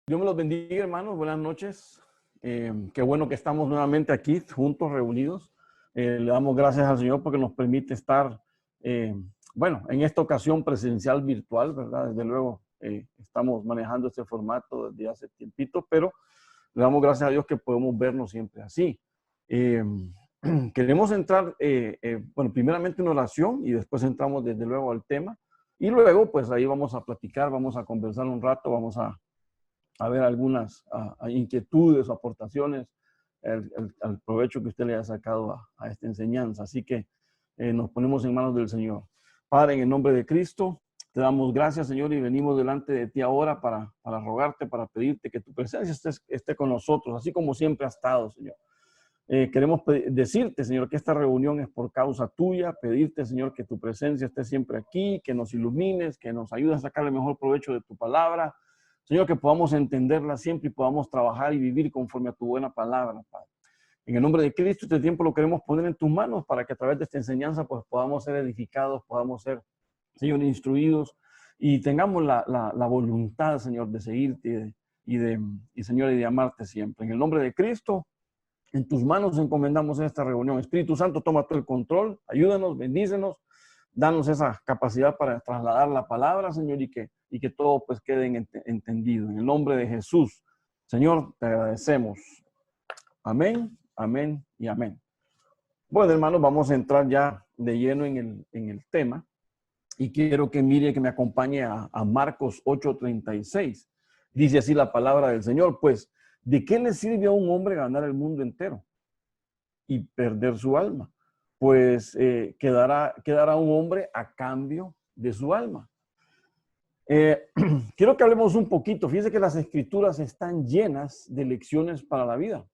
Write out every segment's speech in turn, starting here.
Dios me los bendiga, hermanos. Buenas noches. Qué bueno que estamos nuevamente aquí, juntos, reunidos. Le damos gracias al Señor porque nos permite estar, bueno, en esta ocasión presencial virtual, ¿verdad? Desde luego, estamos manejando este formato desde hace tiempito, pero le damos gracias a Dios que podemos vernos siempre así. Eh, Queremos entrar, bueno, primeramente en oración y después entramos desde luego al tema. Y luego, pues ahí vamos a platicar, vamos a conversar un rato, vamos a ver algunas inquietudes o aportaciones al provecho que usted le haya sacado a esta enseñanza. Así que nos ponemos en manos del Señor. Padre, en el nombre de Cristo, te damos gracias, Señor, y venimos delante de ti ahora para rogarte, para pedirte que tu presencia esté con nosotros, así como siempre ha estado, Señor. Queremos decirte, Señor, que esta reunión es por causa tuya, pedirte, Señor, que tu presencia esté siempre aquí, que nos ilumines, que nos ayudes a sacar el mejor provecho de tu palabra. Señor, que podamos entenderla siempre y podamos trabajar y vivir conforme a tu buena palabra, Padre. En el nombre de Cristo, este tiempo lo queremos poner en tus manos para que a través de esta enseñanza pues podamos ser edificados, podamos ser, Señor, instruidos y tengamos la voluntad, Señor, de seguirte Señor, y de amarte siempre. En el nombre de Cristo, en tus manos encomendamos esta reunión. Espíritu Santo, toma todo el control, ayúdanos, bendícenos, danos esa capacidad para trasladar la palabra, Señor, y que todo pues quede entendido. En el nombre de Jesús, Señor, te agradecemos. Amén, amén y amén. Bueno, hermanos, vamos a entrar ya de lleno en el tema y quiero que mire, que me acompañe a Marcos 8:36. Dice así la palabra del Señor, pues, ¿de qué le sirve a un hombre ganar el mundo entero y perder su alma? Pues quedará un hombre a cambio de su alma. Quiero que hablemos un poquito. Fíjense que las escrituras están llenas de lecciones para la vida.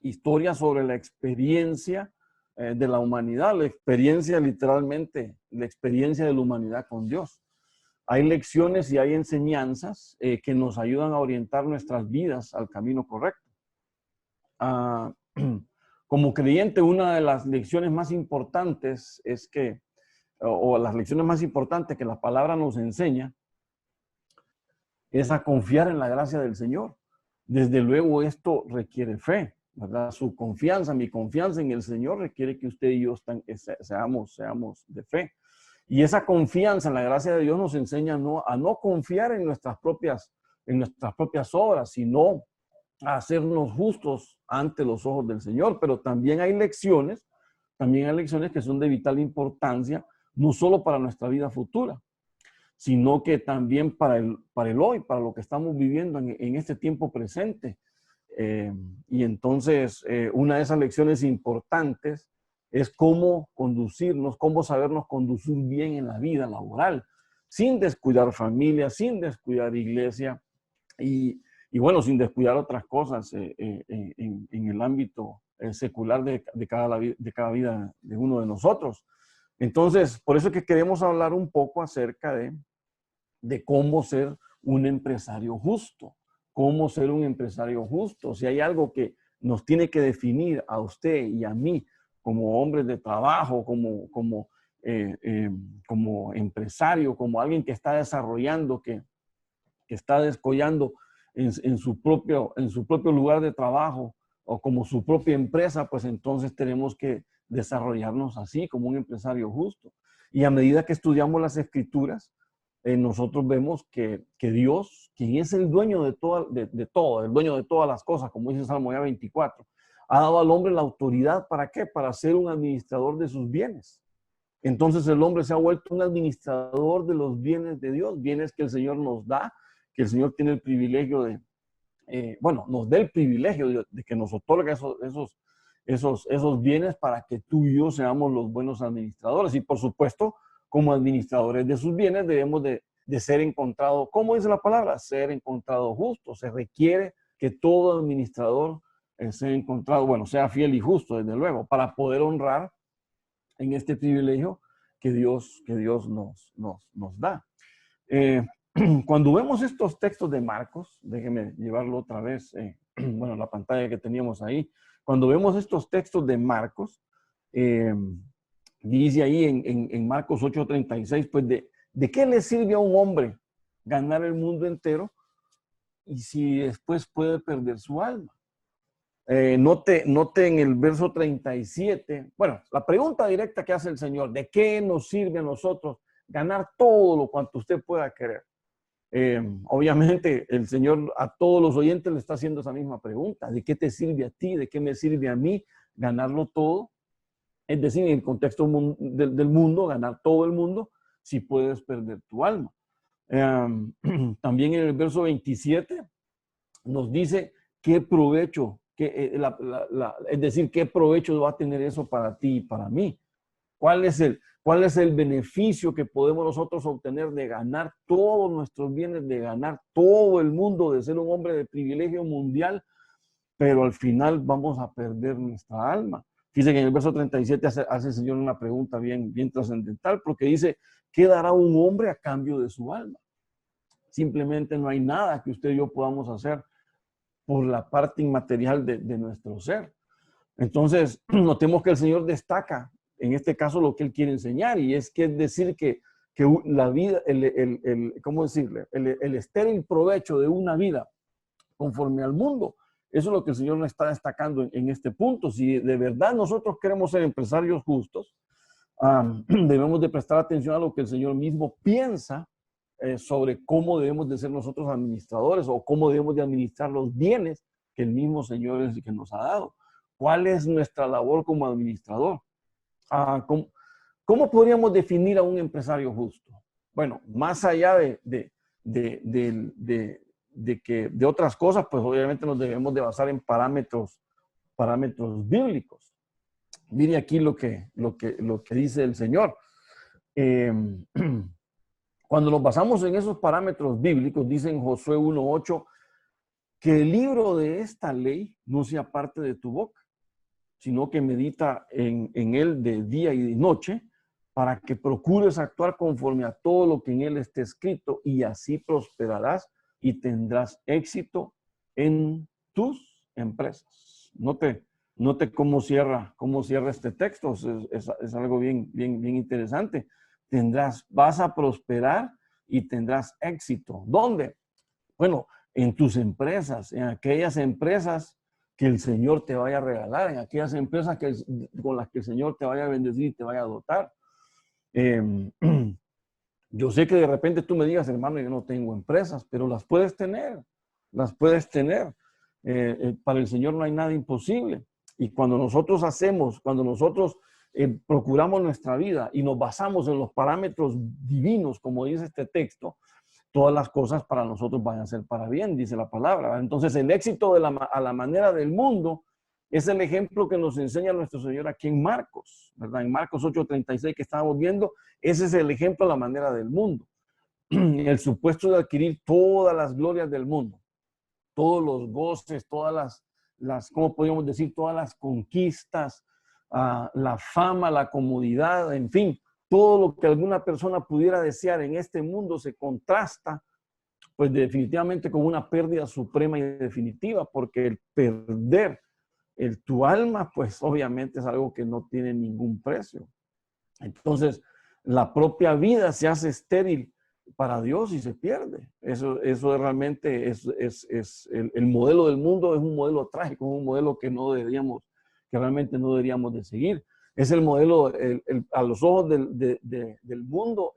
Historias sobre la experiencia de la humanidad, la experiencia literalmente, la experiencia de la humanidad con Dios. Hay lecciones y hay enseñanzas que nos ayudan a orientar nuestras vidas al camino correcto. Como creyente, una de las lecciones más importantes es que, o las lecciones más importantes que la palabra nos enseña, es a confiar en la gracia del Señor. Desde luego esto requiere fe, ¿verdad? Su confianza, mi confianza en el Señor requiere que usted y yo seamos de fe. Y esa confianza en la gracia de Dios nos enseña a no confiar en nuestras propias obras, sino a hacernos justos ante los ojos del Señor. Pero también hay lecciones que son de vital importancia, no solo para nuestra vida futura, sino que también para el hoy, para lo que estamos viviendo en este tiempo presente. Y entonces, una de esas lecciones importantes es cómo conducirnos, cómo sabernos conducir bien en la vida laboral, sin descuidar familia, sin descuidar iglesia y bueno, sin descuidar otras cosas en el ámbito secular de cada vida de uno de nosotros. Entonces, por eso es que queremos hablar un poco acerca de cómo ser un empresario justo. Cómo ser un empresario justo. Si hay algo que nos tiene que definir a usted y a mí como hombres de trabajo, como empresario, como alguien que está desarrollando, que está descollando en su propio lugar de trabajo o como su propia empresa, pues entonces tenemos que desarrollarnos así, como un empresario justo. Y a medida que estudiamos las escrituras, nosotros vemos que Dios, quien es el dueño de todo, el dueño de todas las cosas, como dice Salmo 24, ha dado al hombre la autoridad, ¿para qué? Para ser un administrador de sus bienes. Entonces el hombre se ha vuelto un administrador de los bienes de Dios, bienes que el Señor nos da, que el Señor tiene el privilegio nos dé el privilegio de que nos otorga esos bienes para que tú y yo seamos los buenos administradores. Y por supuesto, como administradores de sus bienes debemos de ser encontrados, ¿cómo dice la palabra? Ser encontrado justo. Se requiere que todo administrador sea encontrado, sea fiel y justo, desde luego, para poder honrar en este privilegio que Dios nos da. Cuando vemos estos textos de Marcos, déjeme llevarlo otra vez, la pantalla que teníamos ahí, cuando vemos estos textos de Marcos, dice ahí en Marcos 8:36, pues de qué le sirve a un hombre ganar el mundo entero y si después puede perder su alma. Note en el verso 37, bueno, la pregunta directa que hace el Señor, ¿de qué nos sirve a nosotros ganar todo lo cuanto usted pueda querer? Obviamente el Señor a todos los oyentes le está haciendo esa misma pregunta, ¿de qué te sirve a ti? ¿De qué me sirve a mí ganarlo todo? Es decir, en el contexto del mundo, ganar todo el mundo, si puedes perder tu alma. También en el verso 27 nos dice qué provecho, es decir, qué provecho va a tener eso para ti y para mí. ¿Cuál es el beneficio que podemos nosotros obtener de ganar todos nuestros bienes, de ganar todo el mundo, de ser un hombre de privilegio mundial, pero al final vamos a perder nuestra alma? Fíjense que en el verso 37 hace el Señor una pregunta bien trascendental, porque dice, ¿qué dará un hombre a cambio de su alma? Simplemente no hay nada que usted y yo podamos hacer por la parte inmaterial de nuestro ser. Entonces, notemos que el Señor destaca, en este caso, lo que Él quiere enseñar, y es decir que la vida, ¿cómo decirle? El estéril provecho de una vida conforme al mundo, eso es lo que el Señor nos está destacando en este punto. Si de verdad nosotros queremos ser empresarios justos, debemos de prestar atención a lo que el Señor mismo piensa sobre cómo debemos de ser nosotros administradores o cómo debemos de administrar los bienes que el mismo Señor es el que nos ha dado. ¿Cuál es nuestra labor como administrador? ¿Cómo podríamos definir a un empresario justo? Bueno, más allá de otras cosas, pues obviamente nos debemos de basar en parámetros bíblicos. Mire aquí lo que dice el Señor. Cuando nos basamos en esos parámetros bíblicos, dice en Josué 1:8, que el libro de esta ley no sea parte de tu boca, sino que medita en él de día y de noche, para que procures actuar conforme a todo lo que en él esté escrito, y así prosperarás y tendrás éxito en tus empresas. Note cómo cierra este texto. Es algo bien interesante. Vas a prosperar y tendrás éxito. ¿Dónde? Bueno, en tus empresas, en aquellas empresas que el Señor te vaya a regalar, en aquellas empresas con las que el Señor te vaya a bendecir y te vaya a dotar. Yo sé que de repente tú me digas, hermano, yo no tengo empresas, pero las puedes tener, para el Señor no hay nada imposible. Y cuando nosotros procuramos nuestra vida y nos basamos en los parámetros divinos, como dice este texto, todas las cosas para nosotros van a ser para bien, dice la palabra. Entonces el éxito a la manera del mundo es el ejemplo que nos enseña nuestro Señor aquí en Marcos, ¿verdad? En Marcos 8:36 que estábamos viendo, ese es el ejemplo a la manera del mundo. El supuesto de adquirir todas las glorias del mundo, todos los goces, todas las ¿cómo podríamos decir? Todas las conquistas, la fama, la comodidad, en fin, todo lo que alguna persona pudiera desear en este mundo se contrasta, pues definitivamente con una pérdida suprema y definitiva, porque el perder tu alma, pues obviamente es algo que no tiene ningún precio. Entonces, la propia vida se hace estéril para Dios y se pierde. Eso realmente es el modelo del mundo, es un modelo trágico, un modelo que realmente no deberíamos de seguir. Es el modelo, a los ojos del mundo,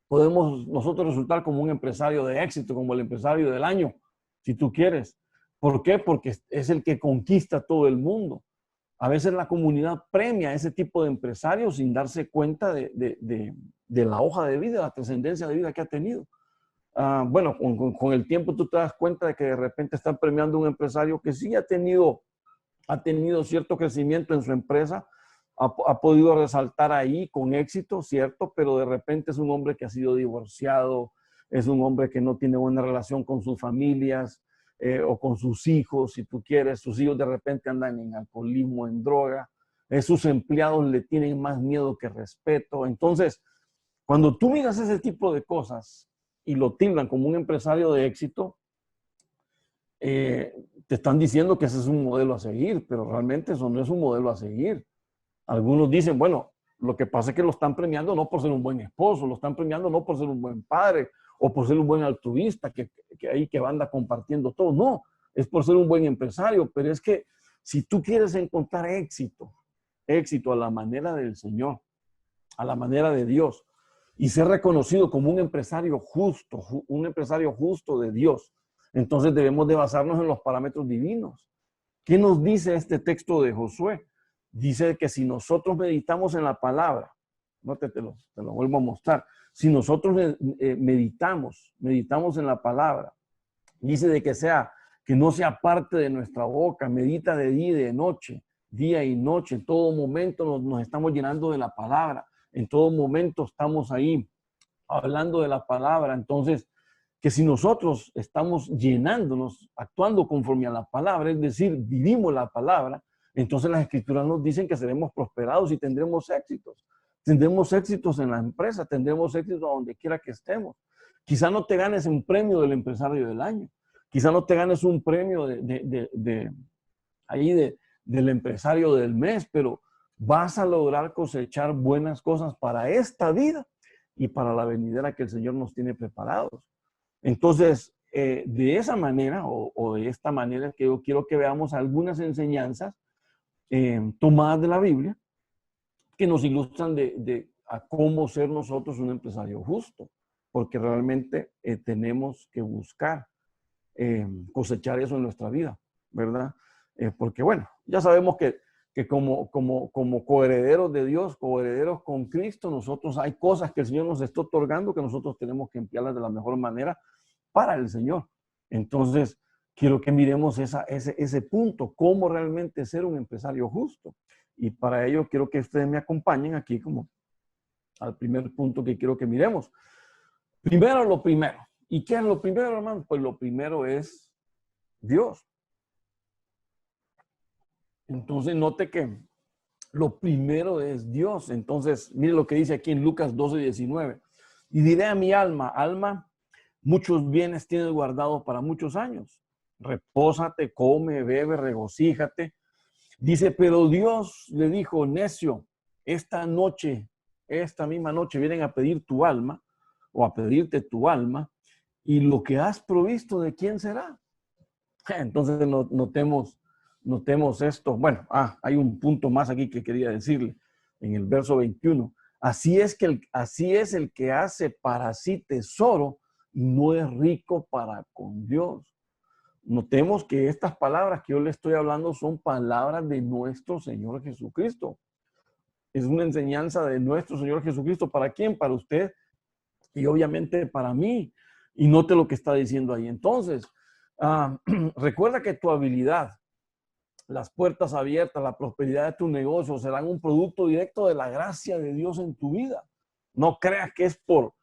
podemos nosotros resultar como un empresario de éxito, como el empresario del año, si tú quieres. ¿Por qué? Porque es el que conquista todo el mundo. A veces la comunidad premia a ese tipo de empresarios sin darse cuenta de la hoja de vida, la trascendencia de vida que ha tenido. Bueno, con el tiempo tú te das cuenta de que de repente están premiando a un empresario que sí ha tenido cierto crecimiento en su empresa, ha podido resaltar ahí con éxito, cierto, pero de repente es un hombre que ha sido divorciado, es un hombre que no tiene buena relación con sus familias o con sus hijos, si tú quieres. Sus hijos de repente andan en alcoholismo, en droga, sus empleados le tienen más miedo que respeto. Entonces, cuando tú miras ese tipo de cosas y lo tildan como un empresario de éxito, te están diciendo que ese es un modelo a seguir, pero realmente eso no es un modelo a seguir. Algunos dicen, bueno, lo que pasa es que lo están premiando no por ser un buen esposo, lo están premiando no por ser un buen padre o por ser un buen altruista que anda compartiendo todo. No, es por ser un buen empresario, pero es que si tú quieres encontrar éxito a la manera del Señor, a la manera de Dios, y ser reconocido como un empresario justo de Dios, entonces debemos de basarnos en los parámetros divinos. ¿Qué nos dice este texto de Josué? Dice que si nosotros meditamos en la palabra, no te lo vuelvo a mostrar, si nosotros meditamos en la palabra, dice de que no sea parte de nuestra boca, medita de día y de noche, día y noche, en todo momento nos estamos llenando de la palabra, en todo momento estamos ahí hablando de la palabra. Entonces, que si nosotros estamos llenándonos, actuando conforme a la palabra, es decir, vivimos la palabra, entonces las escrituras nos dicen que seremos prosperados y tendremos éxitos. Tendremos éxitos en la empresa, tendremos éxitos a donde quiera que estemos. Quizá no te ganes un premio del empresario del año, quizá no te ganes un premio del empresario del mes, pero vas a lograr cosechar buenas cosas para esta vida y para la venidera que el Señor nos tiene preparados. Entonces, de esa manera o de esta manera que yo quiero que veamos algunas enseñanzas tomadas de la Biblia que nos ilustran a cómo ser nosotros un empresario justo, porque realmente tenemos que buscar cosechar eso en nuestra vida, ¿verdad? Porque bueno, ya sabemos que como coherederos de Dios, coherederos con Cristo, nosotros hay cosas que el Señor nos está otorgando que nosotros tenemos que emplearlas de la mejor manera para el Señor. Entonces, quiero que miremos ese punto, cómo realmente ser un empresario justo. Y para ello quiero que ustedes me acompañen aquí como al primer punto que quiero que miremos. Primero lo primero. ¿Y qué es lo primero, hermano? Pues lo primero es Dios. Entonces, note que lo primero es Dios. Entonces, mire lo que dice aquí en Lucas 12:19. Y diré a mi alma, alma, muchos bienes tienes guardados para muchos años. Repósate, come, bebe, regocíjate. Dice, pero Dios le dijo, necio, esta misma noche vienen a pedir tu alma o a pedirte tu alma, y lo que has provisto, ¿de quién será? Entonces notemos esto. Bueno, hay un punto más aquí que quería decirle en el verso 21. Así es el que hace para sí tesoro y no es rico para con Dios. Notemos que estas palabras que yo le estoy hablando son palabras de nuestro Señor Jesucristo. Es una enseñanza de nuestro Señor Jesucristo. ¿Para quién? Para usted y obviamente para mí. Y note lo que está diciendo ahí. Entonces, recuerda que tu habilidad, las puertas abiertas, la prosperidad de tu negocio serán un producto directo de la gracia de Dios en tu vida. No creas que es por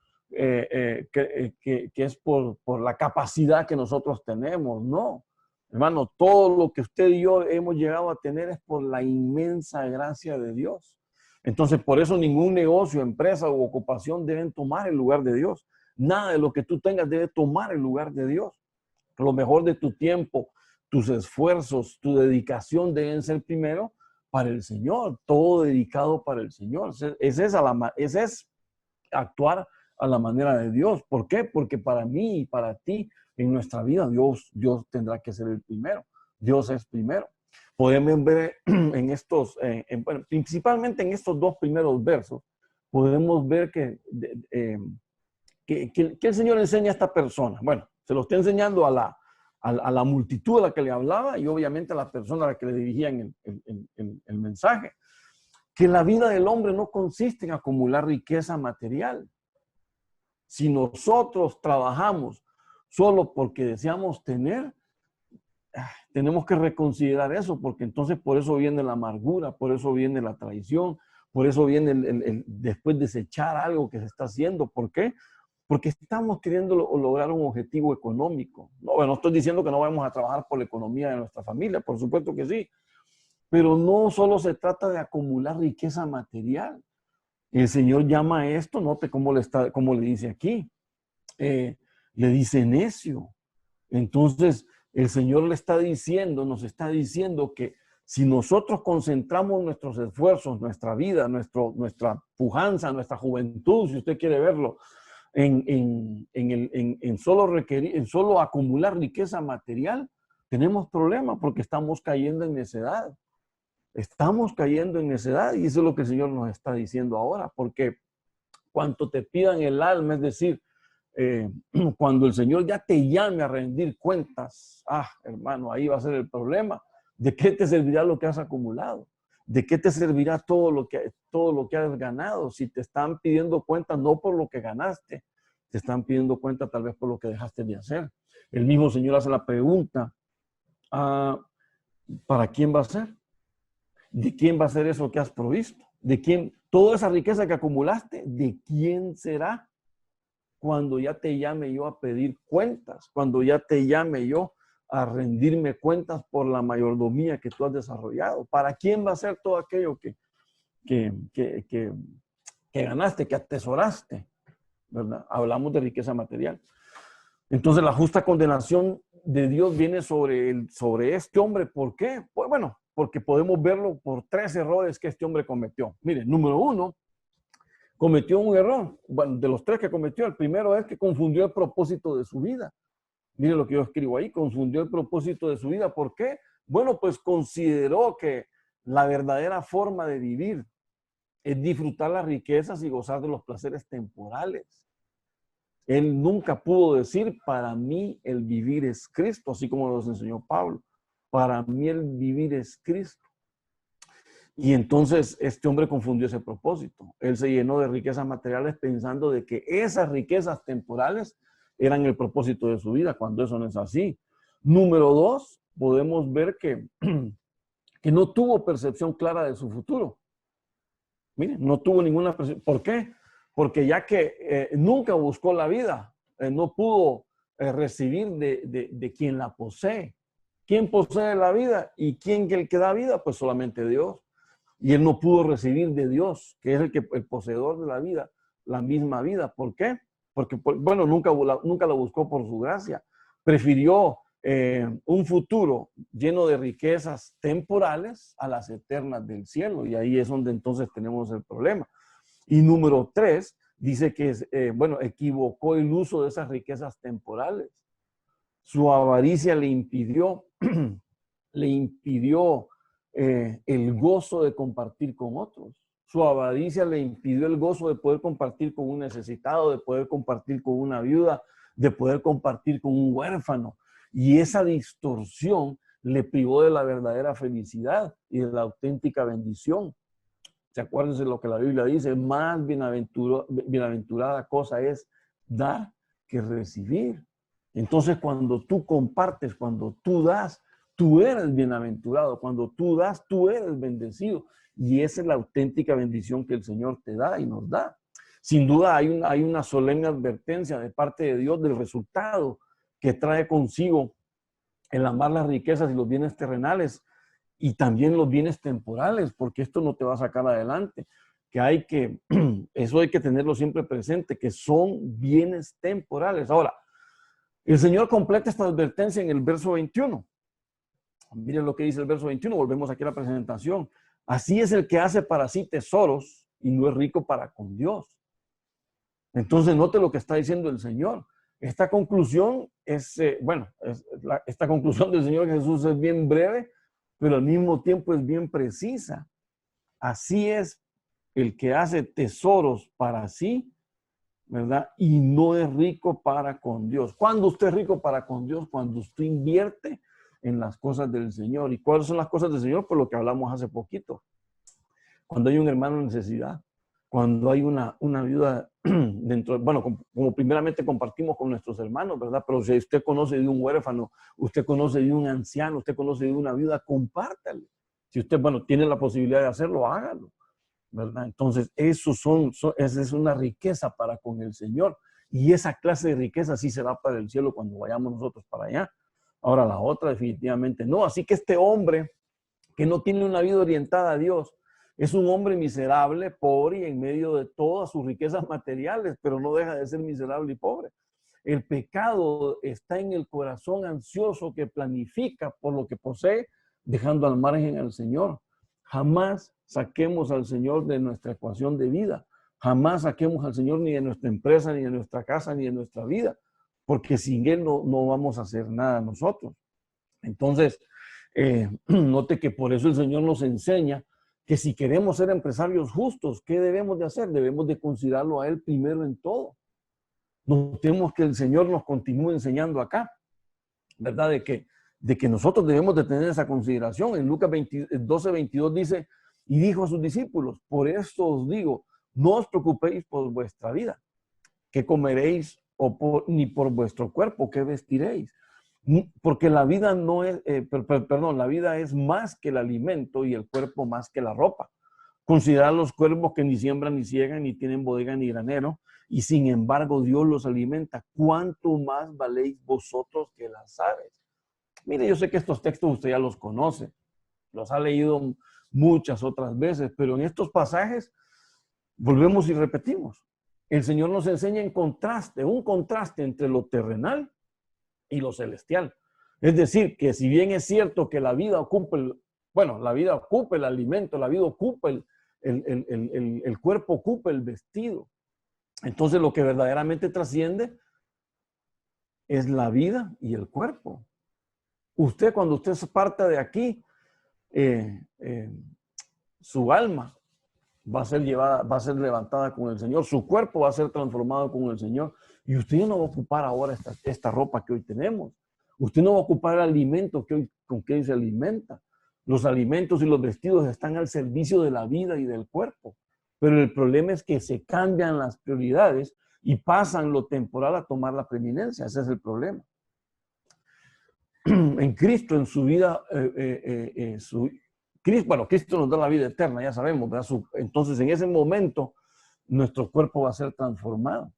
la capacidad que nosotros tenemos, no. Hermano, todo lo que usted y yo hemos llegado a tener es por la inmensa gracia de Dios. Entonces, por eso ningún negocio, empresa u ocupación deben tomar el lugar de Dios. Nada de lo que tú tengas debe tomar el lugar de Dios. Lo mejor de tu tiempo, tus esfuerzos, tu dedicación deben ser primero para el Señor, todo dedicado para el Señor. Ese es actuar a la manera de Dios. ¿Por qué? Porque para mí y para ti en nuestra vida Dios tendrá que ser el primero. Dios es primero. Podemos ver en bueno, principalmente en estos dos primeros versos, podemos ver que el Señor enseña a esta persona. Bueno, se lo está enseñando a la multitud a la que le hablaba y obviamente a la persona a la que le dirigían el mensaje. Que la vida del hombre no consiste en acumular riqueza material. Si nosotros trabajamos solo porque deseamos tener, tenemos que reconsiderar eso, porque entonces por eso viene la amargura, por eso viene la traición, por eso viene después desechar algo que se está haciendo. ¿Por qué? Porque estamos queriendo lograr un objetivo económico. No, bueno, no estoy diciendo que no vamos a trabajar por la economía de nuestra familia, por supuesto que sí, pero no solo se trata de acumular riqueza material. El Señor llama a esto, note cómo le dice aquí, le dice necio. Entonces, el Señor nos está diciendo que si nosotros concentramos nuestros esfuerzos, nuestra vida, nuestra pujanza, nuestra juventud, si usted quiere verlo, en solo acumular riqueza material, tenemos problemas porque estamos cayendo en necedad. Estamos cayendo en necedad y eso es lo que el Señor nos está diciendo ahora, porque cuanto te pidan el alma, es decir, cuando el Señor ya te llame a rendir cuentas, hermano, ahí va a ser el problema. ¿De qué te servirá lo que has acumulado? ¿De qué te servirá todo lo que has ganado? Si te están pidiendo cuentas no por lo que ganaste, te están pidiendo cuentas tal vez por lo que dejaste de hacer. El mismo Señor hace la pregunta, ¿para quién va a ser? ¿De quién va a ser eso que has provisto? ¿De quién? Toda esa riqueza que acumulaste, ¿de quién será? Cuando ya te llame yo a pedir cuentas, cuando ya te llame yo a rendirme cuentas por la mayordomía que tú has desarrollado. ¿Para quién va a ser todo aquello que ganaste, que atesoraste? ¿Verdad? Hablamos de riqueza material. Entonces la justa condenación de Dios viene sobre este hombre. ¿Por qué? Pues bueno, porque podemos verlo por 3 errores que este hombre cometió. Miren, número 1, cometió un error. Bueno, de los 3 que cometió, el primero es que confundió el propósito de su vida. Miren lo que yo escribo ahí, confundió el propósito de su vida. ¿Por qué? Bueno, pues consideró que la verdadera forma de vivir es disfrutar las riquezas y gozar de los placeres temporales. Él nunca pudo decir, para mí el vivir es Cristo, así como nos enseñó Pablo. Para mí el vivir es Cristo. Y entonces este hombre confundió ese propósito. Él se llenó de riquezas materiales pensando de que esas riquezas temporales eran el propósito de su vida, cuando eso no es así. Número 2, podemos ver que no tuvo percepción clara de su futuro. Miren, no tuvo ninguna percepción. ¿Por qué? Porque ya que nunca buscó la vida, no pudo recibir de quien la posee. ¿Quién posee la vida? ¿Y quién el que da vida? Pues solamente Dios. Y él no pudo recibir de Dios, que es el poseedor de la vida, la misma vida. ¿Por qué? Porque, bueno, nunca la buscó por su gracia. Prefirió un futuro lleno de riquezas temporales a las eternas del cielo. Y ahí es donde entonces tenemos el problema. Y número 3, dice que, bueno, equivocó el uso de esas riquezas temporales. Su avaricia le impidió el gozo de compartir con otros. Su avaricia le impidió el gozo de poder compartir con un necesitado, de poder compartir con una viuda, de poder compartir con un huérfano. Y esa distorsión le privó de la verdadera felicidad y de la auténtica bendición. ¿Se acuerdan de lo que la Biblia dice? Más bienaventurada cosa es dar que recibir. Entonces, cuando tú compartes, cuando tú das, tú eres bienaventurado. Cuando tú das, tú eres bendecido. Y esa es la auténtica bendición que el Señor te da y nos da. Sin duda hay una solemne advertencia de parte de Dios del resultado que trae consigo el amar las riquezas y los bienes terrenales y también los bienes temporales, porque esto no te va a sacar adelante. Eso hay que tenerlo siempre presente, que son bienes temporales. Ahora, el Señor completa esta advertencia en el verso 21. Miren lo que dice el verso 21, volvemos aquí a la presentación. Así es el que hace para sí tesoros y no es rico para con Dios. Entonces, note lo que está diciendo el Señor. Esta conclusión esta conclusión del Señor Jesús es bien breve, pero al mismo tiempo es bien precisa. Así es el que hace tesoros para sí, ¿verdad? Y no es rico para con Dios. ¿Cuándo usted es rico para con Dios? Cuando usted invierte en las cosas del Señor. ¿Y cuáles son las cosas del Señor? Por lo que hablamos hace poquito. Cuando hay un hermano en necesidad, cuando hay una viuda dentro, bueno, como primeramente compartimos con nuestros hermanos, ¿verdad? Pero si usted conoce de un huérfano, usted conoce de un anciano, usted conoce de una viuda, compártale. Si usted, bueno, tiene la posibilidad de hacerlo, hágalo, ¿verdad? Entonces, esa es una riqueza para con el Señor. Y esa clase de riqueza sí será para el cielo cuando vayamos nosotros para allá. Ahora, la otra definitivamente no. Así que este hombre que no tiene una vida orientada a Dios, es un hombre miserable, pobre y en medio de todas sus riquezas materiales, pero no deja de ser miserable y pobre. El pecado está en el corazón ansioso que planifica por lo que posee, dejando al margen al Señor. Jamás saquemos al Señor de nuestra ecuación de vida, Jamás saquemos al Señor ni de nuestra empresa, ni de nuestra casa, ni de nuestra vida, porque sin Él no vamos a hacer nada nosotros. Entonces, note que por eso el Señor nos enseña que si queremos ser empresarios justos, ¿qué debemos de hacer? Debemos de considerarlo a Él primero en todo. Notemos que el Señor nos continúa enseñando acá, ¿verdad? De que nosotros debemos de tener esa consideración. En Lucas 12:22 dice, y dijo a sus discípulos, por esto os digo, no os preocupéis por vuestra vida, qué comeréis, ni por vuestro cuerpo, qué vestiréis. Porque la vida no es, la vida es más que el alimento y el cuerpo más que la ropa. Considerad los cuervos que ni siembran ni ciegan, ni tienen bodega ni granero, y sin embargo Dios los alimenta. ¿Cuánto más valéis vosotros que las aves? Mire, yo sé que estos textos usted ya los conoce, los ha leído muchas otras veces, pero en estos pasajes volvemos y repetimos. El Señor nos enseña un contraste entre lo terrenal y lo celestial. Es decir, que si bien es cierto que la vida ocupa la vida ocupa el alimento, la vida ocupa el cuerpo, ocupa el vestido. Entonces lo que verdaderamente trasciende es la vida y el cuerpo. Cuando usted parta de aquí, su alma va a ser levantada con el Señor, su cuerpo va a ser transformado con el Señor, y usted no va a ocupar ahora esta ropa que hoy tenemos. Usted no va a ocupar el alimento con que hoy se alimenta. Los alimentos y los vestidos están al servicio de la vida y del cuerpo. Pero el problema es que se cambian las prioridades y pasan lo temporal a tomar la preeminencia. Ese es el problema. En Cristo, en su vida, Cristo nos da la vida eterna, ya sabemos, ¿verdad? Entonces, en ese momento, nuestro cuerpo va a ser transformado.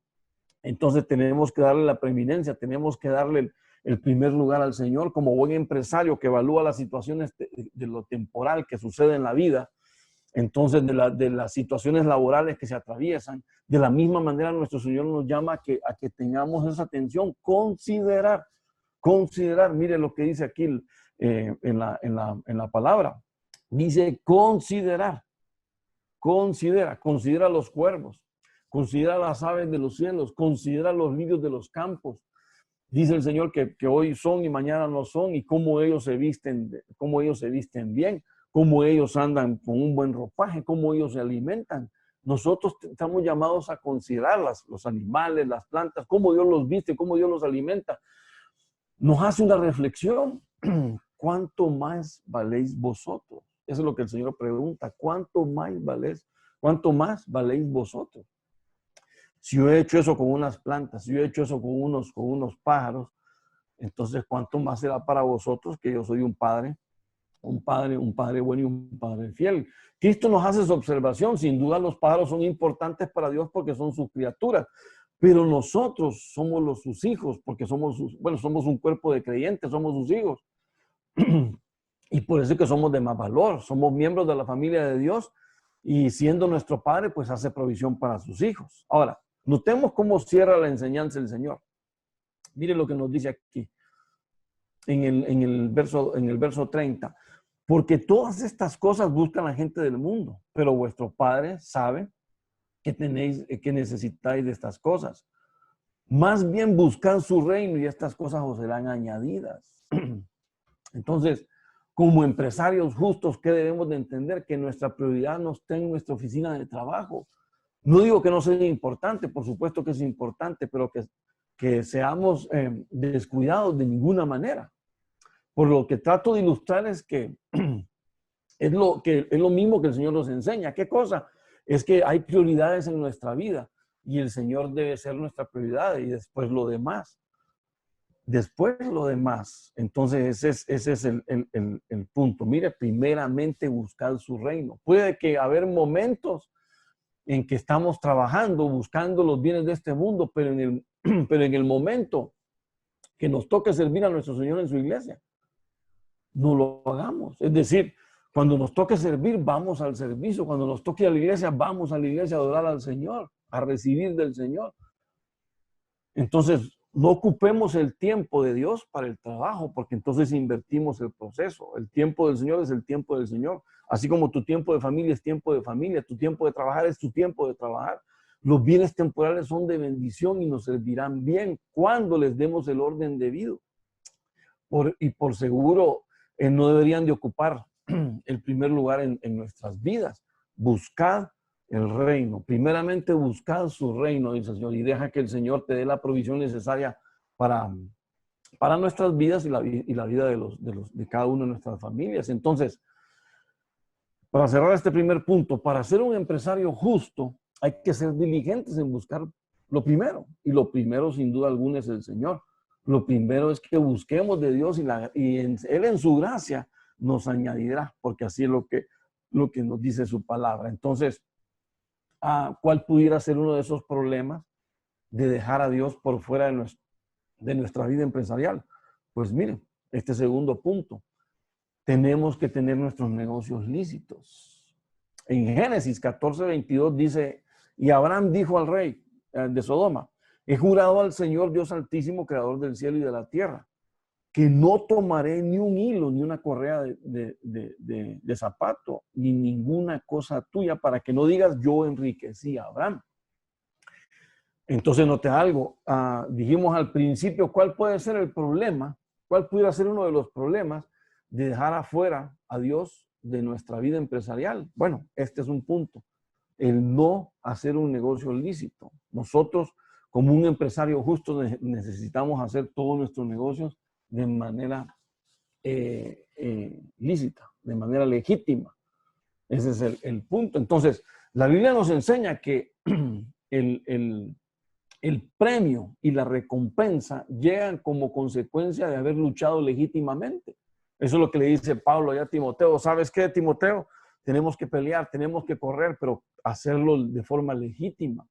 Entonces, tenemos que darle la preeminencia, tenemos que darle el primer lugar al Señor como buen empresario que evalúa las situaciones de lo temporal que sucede en la vida. Entonces, de las situaciones laborales que se atraviesan, de la misma manera nuestro Señor nos llama a que tengamos esa atención, considerar, mire lo que dice aquí en la palabra. Dice considerar, considera los cuervos, considera las aves de los cielos, considera los lirios de los campos. Dice el Señor que hoy son y mañana no son, y cómo ellos se visten bien, cómo ellos andan con un buen ropaje, cómo ellos se alimentan. Nosotros estamos llamados a considerar los animales, las plantas, cómo Dios los viste, cómo Dios los alimenta. Nos hace una reflexión. ¿Cuánto más valéis vosotros? Eso es lo que el Señor pregunta. ¿Cuánto más valéis vosotros? Si yo he hecho eso con unas plantas, si yo he hecho eso con unos pájaros, entonces ¿cuánto más será para vosotros, que yo soy un padre bueno y un padre fiel? Cristo nos hace esa observación. Sin duda los pájaros son importantes para Dios porque son sus criaturas, pero nosotros somos sus hijos, porque somos un cuerpo de creyentes, somos sus hijos. Y por eso es que somos de más valor, somos miembros de la familia de Dios, y siendo nuestro Padre, pues hace provisión para sus hijos. Ahora, notemos cómo cierra la enseñanza el Señor. Mire lo que nos dice aquí, en el verso 30. Porque todas estas cosas buscan la gente del mundo, pero vuestro Padre sabe que necesitáis de estas cosas. Más bien buscad su reino y estas cosas os serán añadidas. Entonces, como empresarios justos, ¿qué debemos de entender? Que nuestra prioridad no está en nuestra oficina de trabajo. No digo que no sea importante, por supuesto que es importante, pero que seamos descuidados de ninguna manera. Por lo que trato de ilustrar es que es lo mismo que el Señor nos enseña. ¿Qué cosa? Es que hay prioridades en nuestra vida y el Señor debe ser nuestra prioridad, y después lo demás. Entonces ese es el punto. Mire, primeramente buscar su reino. Puede que haber momentos en que estamos trabajando, buscando los bienes de este mundo, pero en el momento que nos toque servir a nuestro Señor en su iglesia, no lo hagamos. Es decir, cuando nos toque servir, vamos al servicio. Cuando nos toque a la iglesia, vamos a la iglesia a adorar al Señor, a recibir del Señor. Entonces, no ocupemos el tiempo de Dios para el trabajo, porque entonces invertimos el proceso. El tiempo del Señor es el tiempo del Señor. Así como tu tiempo de familia es tiempo de familia, tu tiempo de trabajar es tu tiempo de trabajar. Los bienes temporales son de bendición y nos servirán bien cuando les demos el orden debido. Y por seguro, no deberían de ocupar el primer lugar en nuestras vidas. Buscad el reino. Primeramente buscad su reino, dice el Señor, y deja que el Señor te dé la provisión necesaria para nuestras vidas y la vida de cada uno de nuestras familias. Entonces, para cerrar este primer punto, para ser un empresario justo, hay que ser diligentes en buscar lo primero. Y lo primero, sin duda alguna, es el Señor. Lo primero es que busquemos de Dios y Él en su gracia nos añadirá, porque así es lo que nos dice su palabra. Entonces, ¿cuál pudiera ser uno de esos problemas de dejar a Dios por fuera de nuestra vida empresarial? Pues miren, este segundo punto, tenemos que tener nuestros negocios lícitos. En Génesis 14:22 dice, y Abraham dijo al rey de Sodoma, he jurado al Señor Dios Altísimo, creador del cielo y de la tierra, que no tomaré ni un hilo, ni una correa de zapato, ni ninguna cosa tuya, para que no digas yo enriquecí a Abraham. Entonces, note algo, dijimos al principio, ¿cuál puede ser el problema? ¿Cuál pudiera ser uno de los problemas de dejar afuera a Dios de nuestra vida empresarial? Bueno, este es un punto, el no hacer un negocio lícito. Nosotros, como un empresario justo, necesitamos hacer todos nuestros negocios de manera lícita, de manera legítima. Ese es el punto. Entonces, la Biblia nos enseña que el premio y la recompensa llegan como consecuencia de haber luchado legítimamente. Eso es lo que le dice Pablo allá a Timoteo. ¿Sabes qué, Timoteo? Tenemos que pelear, tenemos que correr, pero hacerlo de forma legítima,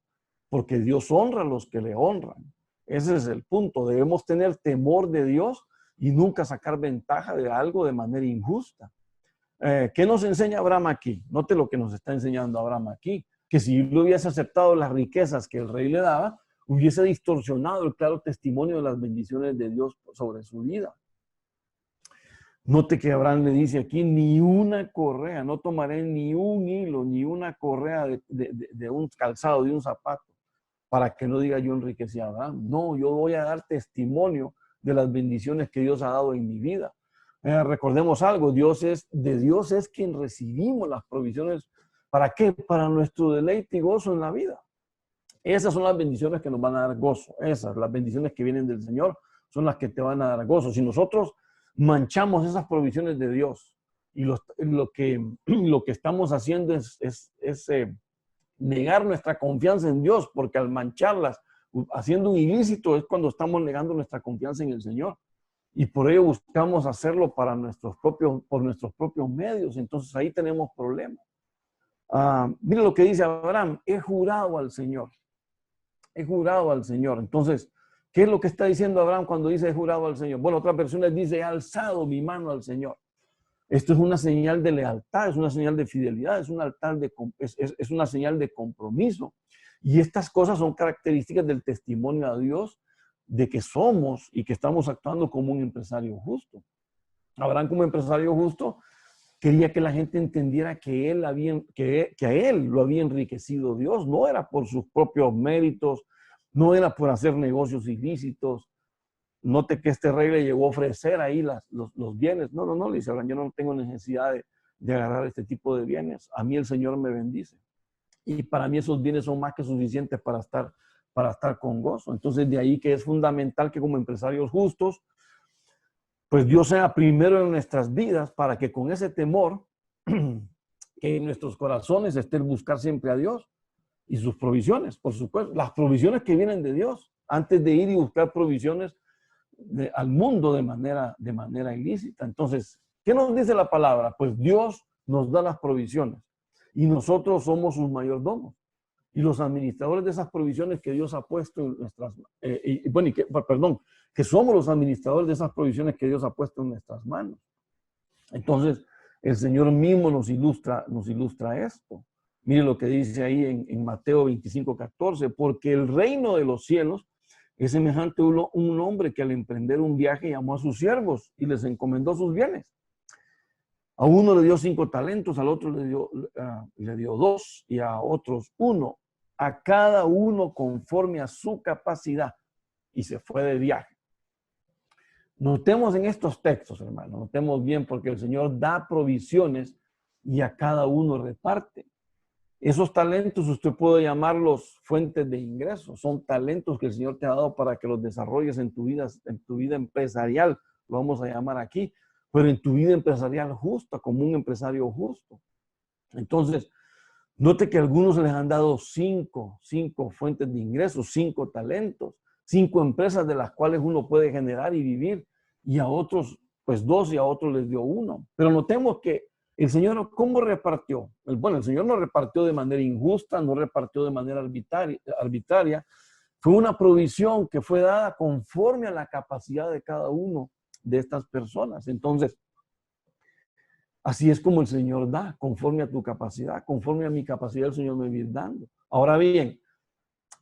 porque Dios honra a los que le honran. Ese es el punto. Debemos tener temor de Dios y nunca sacar ventaja de algo de manera injusta. ¿Qué nos enseña Abraham aquí? Note lo que nos está enseñando Abraham aquí, que si él hubiese aceptado las riquezas que el rey le daba, hubiese distorsionado el claro testimonio de las bendiciones de Dios sobre su vida. Note que Abraham le dice aquí, ni una correa, no tomaré ni un hilo, ni una correa de un calzado, de un zapato, para que no diga yo enriquecí a Abraham. No, yo voy a dar testimonio de las bendiciones que Dios ha dado en mi vida. Recordemos algo, de Dios es quien recibimos las provisiones. ¿Para qué? Para nuestro deleite y gozo en la vida. Esas son las bendiciones que nos van a dar gozo. Esas, las bendiciones que vienen del Señor, son las que te van a dar gozo. Si nosotros manchamos esas provisiones de Dios y lo que estamos haciendo es negar nuestra confianza en Dios, porque al mancharlas, haciendo un ilícito, es cuando estamos negando nuestra confianza en el Señor. Y por ello buscamos hacerlo por nuestros propios medios. Entonces ahí tenemos problemas. Mira lo que dice Abraham, he jurado al Señor. He jurado al Señor. Entonces, ¿qué es lo que está diciendo Abraham cuando dice he jurado al Señor? Bueno, otra persona dice he alzado mi mano al Señor. Esto es una señal de lealtad, es una señal de fidelidad, es una señal de compromiso. Y estas cosas son características del testimonio a Dios de que somos y que estamos actuando como un empresario justo. Abraham, como empresario justo, quería que la gente entendiera que a él lo había enriquecido Dios. No era por sus propios méritos, no era por hacer negocios ilícitos. Note que este rey le llegó a ofrecer ahí los bienes. No, le dice Abraham, yo no tengo necesidad de agarrar este tipo de bienes. A mí el Señor me bendice. Y para mí esos bienes son más que suficientes para estar con gozo. Entonces de ahí que es fundamental que como empresarios justos, pues Dios sea primero en nuestras vidas para que con ese temor que en nuestros corazones esté el buscar siempre a Dios y sus provisiones, por supuesto, las provisiones que vienen de Dios, antes de ir y buscar provisiones al mundo de manera ilícita. Entonces, ¿qué nos dice la palabra? Pues Dios nos da las provisiones y nosotros somos sus mayordomos y los administradores de esas provisiones que Dios ha puesto en nuestras que somos los administradores de esas provisiones que Dios ha puesto en nuestras manos. Entonces, el Señor mismo nos ilustra esto. Mire lo que dice ahí en Mateo 25:14, porque el reino de los cielos Es semejante un hombre que al emprender un viaje llamó a sus siervos y les encomendó sus bienes. A uno le dio 5 talentos, al otro le dio 2 y a otros 1. A cada uno conforme a su capacidad. Y se fue de viaje. Notemos en estos textos, hermano, notemos bien, porque el Señor da provisiones y a cada uno reparte. Esos talentos usted puede llamarlos fuentes de ingresos. Son talentos que el Señor te ha dado para que los desarrolles en tu vida empresarial, lo vamos a llamar aquí, pero en tu vida empresarial justa, como un empresario justo. Entonces, note que a algunos les han dado 5 fuentes de ingresos, 5 talentos, 5 empresas de las cuales uno puede generar y vivir, y a otros, pues 2, y a otros les dio 1. Pero notemos que el Señor, ¿cómo repartió? Bueno, el Señor no repartió de manera injusta, no repartió de manera arbitraria. Fue una provisión que fue dada conforme a la capacidad de cada uno de estas personas. Entonces, así es como el Señor da, conforme a tu capacidad, conforme a mi capacidad el Señor me va a ir dando. Ahora bien,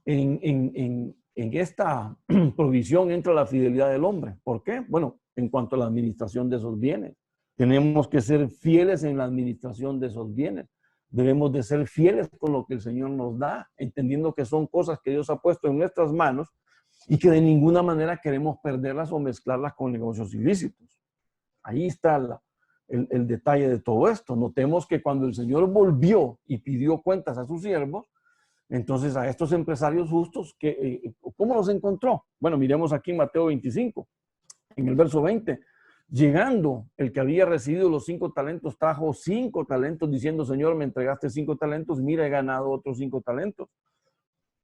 en esta provisión entra la fidelidad del hombre. ¿Por qué? Bueno, en cuanto a la administración de esos bienes. Tenemos que ser fieles en la administración de esos bienes. Debemos de ser fieles con lo que el Señor nos da, entendiendo que son cosas que Dios ha puesto en nuestras manos y que de ninguna manera queremos perderlas o mezclarlas con negocios ilícitos. Ahí está el detalle de todo esto. Notemos que cuando el Señor volvió y pidió cuentas a sus siervos, entonces a estos empresarios justos, ¿cómo los encontró? Bueno, miremos aquí en Mateo 25, en el verso 20. Llegando, el que había recibido los 5 talentos trajo 5 talentos diciendo, Señor, me entregaste 5 talentos, mira, he ganado otros 5 talentos.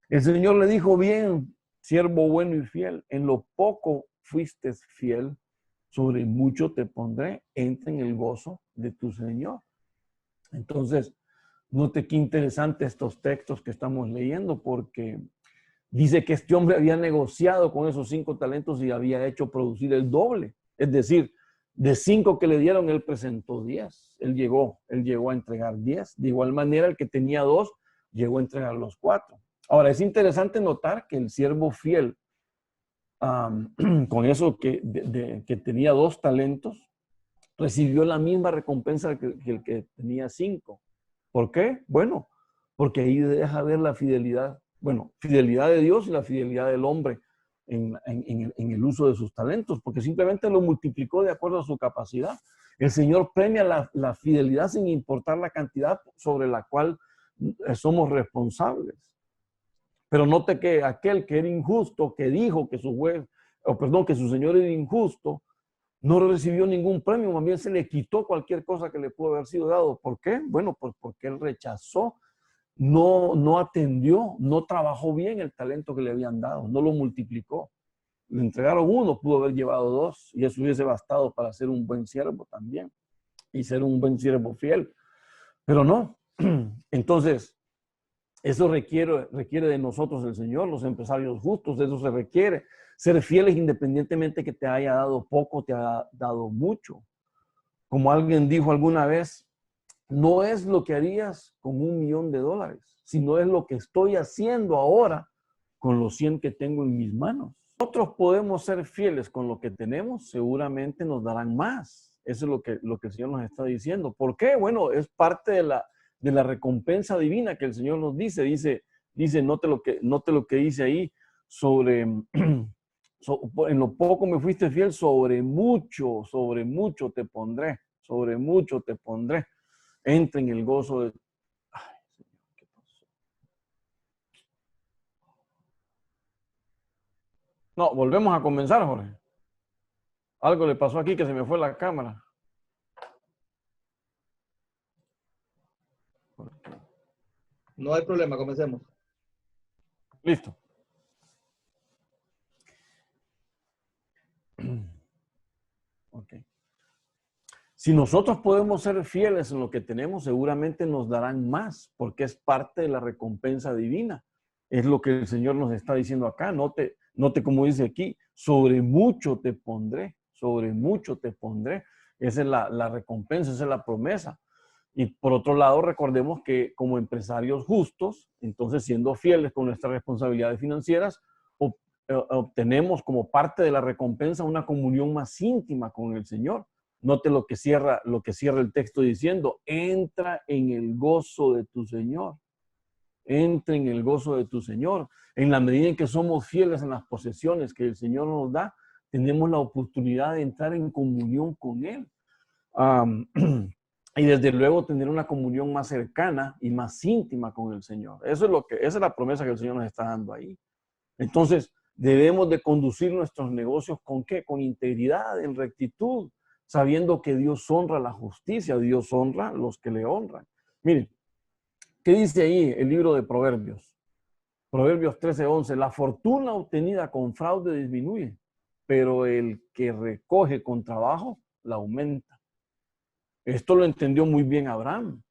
El Señor le dijo, bien, siervo bueno y fiel, en lo poco fuiste fiel, sobre mucho te pondré, entra en el gozo de tu Señor. Entonces, note qué interesante estos textos que estamos leyendo, porque dice que este hombre había negociado con esos 5 talentos y había hecho producir el doble. Es decir, de 5 que le dieron, él presentó 10. Él llegó a entregar 10. De igual manera, el que tenía 2, llegó a entregar los 4. Ahora, es interesante notar que el siervo fiel, con eso que tenía 2 talentos, recibió la misma recompensa que el que tenía 5. ¿Por qué? Bueno, porque ahí deja ver la fidelidad, fidelidad de Dios y la fidelidad del hombre en el uso de sus talentos, porque simplemente lo multiplicó de acuerdo a su capacidad. El Señor premia la fidelidad sin importar la cantidad sobre la cual somos responsables. Pero note que aquel que era injusto, que dijo que que su Señor era injusto, no recibió ningún premio, más bien se le quitó cualquier cosa que le pudo haber sido dado. ¿Por qué? Bueno, pues porque él rechazó, no atendió, no trabajó bien el talento que le habían dado, no lo multiplicó. Le entregaron 1, pudo haber llevado 2 y eso hubiese bastado para ser un buen siervo también y ser un buen siervo fiel. Pero no. Entonces, eso requiere de nosotros el Señor, los empresarios justos, de eso se requiere. Ser fieles independientemente que te haya dado poco, te haya dado mucho. Como alguien dijo alguna vez, no es lo que harías con $1,000,000, sino es lo que estoy haciendo ahora con los 100 que tengo en mis manos. Nosotros podemos ser fieles con lo que tenemos, seguramente nos darán más. Eso es lo que el Señor nos está diciendo. ¿Por qué? Bueno, es parte de la recompensa divina que el Señor nos dice. Dice, note lo que dice ahí sobre, en lo poco me fuiste fiel, sobre mucho te pondré, sobre mucho te pondré. Entra en el gozo de... Ay, Señor, ¿qué pasó? No, volvemos a comenzar, Jorge. Algo le pasó aquí que se me fue la cámara. No hay problema, comencemos. Listo. Ok. Si nosotros podemos ser fieles en lo que tenemos, seguramente nos darán más, porque es parte de la recompensa divina. Es lo que el Señor nos está diciendo acá. Note como dice aquí, sobre mucho te pondré, sobre mucho te pondré. Esa es la recompensa, esa es la promesa. Y por otro lado, recordemos que como empresarios justos, entonces siendo fieles con nuestras responsabilidades financieras, obtenemos como parte de la recompensa una comunión más íntima con el Señor. Note lo que cierra el texto diciendo, entra en el gozo de tu Señor. Entra en el gozo de tu Señor. En la medida en que somos fieles en las posesiones que el Señor nos da, tenemos la oportunidad de entrar en comunión con Él. Y desde luego tener una comunión más cercana y más íntima con el Señor. Esa es la promesa que el Señor nos está dando ahí. Entonces, debemos de conducir nuestros negocios ¿con qué? Con integridad, en rectitud, sabiendo que Dios honra la justicia, Dios honra a los que le honran. Miren, ¿qué dice ahí el libro de Proverbios? Proverbios 13:11, la fortuna obtenida con fraude disminuye, pero el que recoge con trabajo la aumenta. Esto lo entendió muy bien Abraham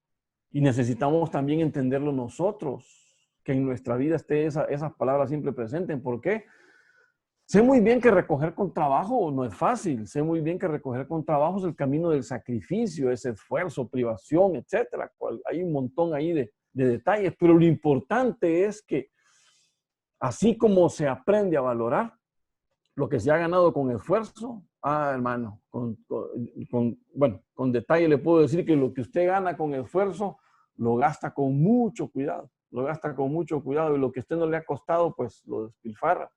y necesitamos también entenderlo nosotros, que en nuestra vida esté esas palabras siempre presentes. ¿Por qué? Sé muy bien que recoger con trabajo no es fácil. Sé muy bien que recoger con trabajo es el camino del sacrificio, es esfuerzo, privación, etcétera. Hay un montón ahí de detalles, pero lo importante es que así como se aprende a valorar lo que se ha ganado con esfuerzo, hermano, con detalle le puedo decir que lo que usted gana con esfuerzo, lo gasta con mucho cuidado. Lo gasta con mucho cuidado y lo que a usted no le ha costado, pues lo despilfarra.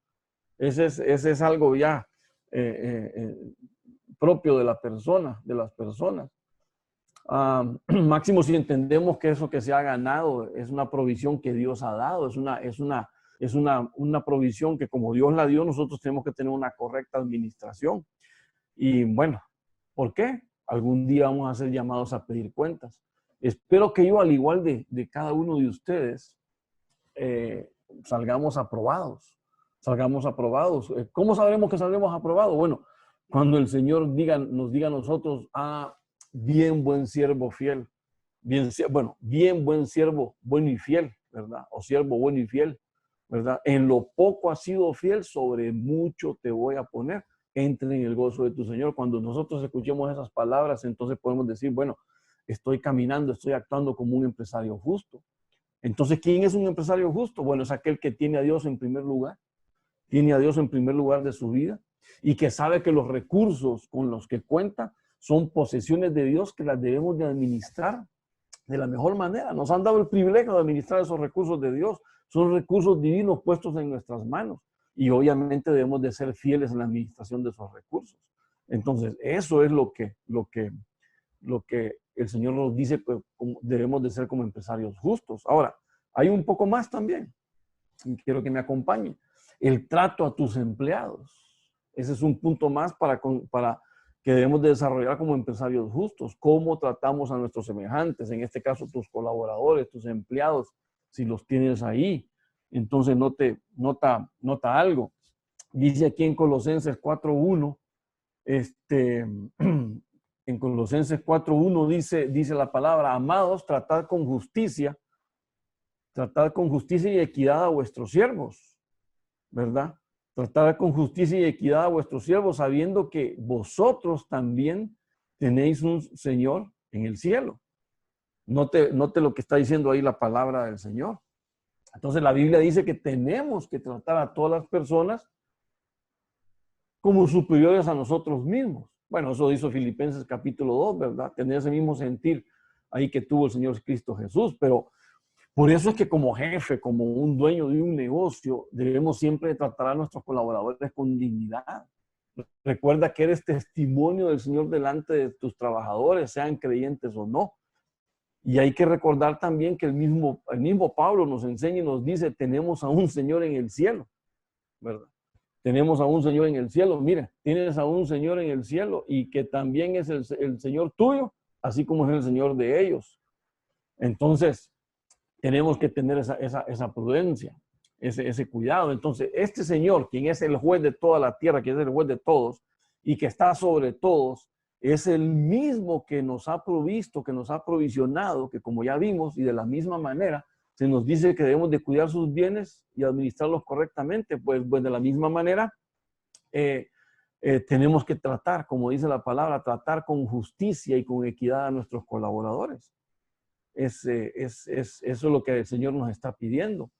Ese es algo ya propio de la persona, de las personas. Máximo si entendemos que eso que se ha ganado es una provisión que Dios ha dado, es una provisión que como Dios la dio, nosotros tenemos que tener una correcta administración. Y bueno, ¿por qué? Algún día vamos a ser llamados a pedir cuentas. Espero que yo, al igual de cada uno de ustedes, salgamos aprobados. Salgamos aprobados. ¿Cómo sabremos que saldremos aprobados? Bueno, cuando el Señor nos diga a nosotros, bien buen siervo fiel, bien buen siervo, bueno y fiel, ¿verdad? O siervo bueno y fiel, ¿verdad? En lo poco has sido fiel, sobre mucho te voy a poner. Entre en el gozo de tu Señor. Cuando nosotros escuchemos esas palabras, entonces podemos decir, bueno, estoy caminando, estoy actuando como un empresario justo. Entonces, ¿quién es un empresario justo? Bueno, es aquel que tiene a Dios en primer lugar, tiene a Dios en primer lugar de su vida y que sabe que los recursos con los que cuenta son posesiones de Dios que las debemos de administrar de la mejor manera. Nos han dado el privilegio de administrar esos recursos de Dios. Son recursos divinos puestos en nuestras manos y obviamente debemos de ser fieles en la administración de esos recursos. Entonces, eso es lo que el Señor nos dice que debemos de ser como empresarios justos. Ahora, hay un poco más también. Y quiero que me acompañe. El trato a tus empleados. Ese es un punto más para que debemos de desarrollar como empresarios justos. Cómo tratamos a nuestros semejantes, en este caso tus colaboradores, tus empleados, si los tienes ahí. Entonces nota algo. Dice aquí en Colosenses 4:1, en Colosenses 4:1 dice la palabra, amados, tratad con justicia y equidad a vuestros siervos, ¿verdad? Tratad con justicia y equidad a vuestros siervos, sabiendo que vosotros también tenéis un Señor en el cielo. Note lo que está diciendo ahí la palabra del Señor. Entonces la Biblia dice que tenemos que tratar a todas las personas como superiores a nosotros mismos. Bueno, eso hizo Filipenses capítulo 2, ¿verdad? Tener ese mismo sentir ahí que tuvo el Señor Cristo Jesús, pero por eso es que como jefe, como un dueño de un negocio, debemos siempre tratar a nuestros colaboradores con dignidad. Recuerda que eres testimonio del Señor delante de tus trabajadores, sean creyentes o no. Y hay que recordar también que el mismo Pablo nos enseña y nos dice, tenemos a un Señor en el cielo, ¿verdad? Tenemos a un Señor en el cielo. Mira, tienes a un Señor en el cielo y que también es el Señor tuyo, así como es el Señor de ellos. Entonces, tenemos que tener esa prudencia, ese cuidado. Entonces, este Señor, quien es el juez de toda la tierra, que es el juez de todos y que está sobre todos, es el mismo que nos ha provisto, que nos ha provisionado, que como ya vimos, y de la misma manera, se nos dice que debemos de cuidar sus bienes y administrarlos correctamente. Pues de la misma manera, tenemos que tratar, como dice la palabra, tratar con justicia y con equidad a nuestros colaboradores. Eso es lo que el Señor nos está pidiendo.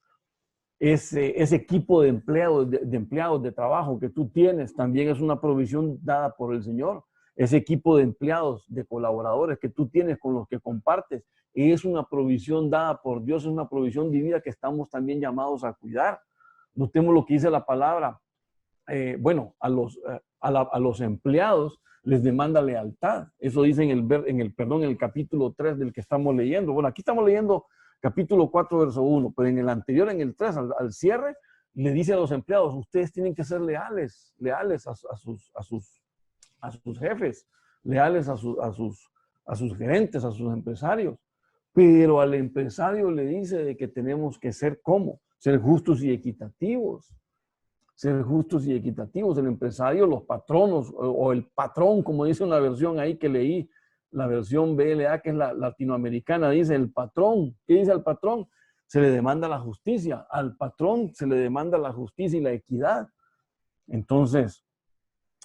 ese equipo de empleados de trabajo que tú tienes también es una provisión dada por el Señor. Ese equipo de empleados, de colaboradores que tú tienes con los que compartes, es una provisión dada por Dios, es una provisión divina que estamos también llamados a cuidar. Notemos lo que dice la palabra. Bueno, a los empleados les demanda lealtad. Eso dice en el capítulo 3 del que estamos leyendo. Bueno, aquí estamos leyendo capítulo 4, verso 1, pero en el anterior, en el 3, al cierre, le dice a los empleados, ustedes tienen que ser leales a sus jefes, leales a sus gerentes, a sus empresarios. Pero al empresario le dice de que tenemos que ser ¿cómo? Ser justos y equitativos. Ser justos y equitativos. El empresario, los patronos o el patrón, como dice una versión ahí que leí, la versión BLA, que es la latinoamericana, dice el patrón. ¿Qué dice el patrón? Se le demanda la justicia. Al patrón se le demanda la justicia y la equidad. Entonces,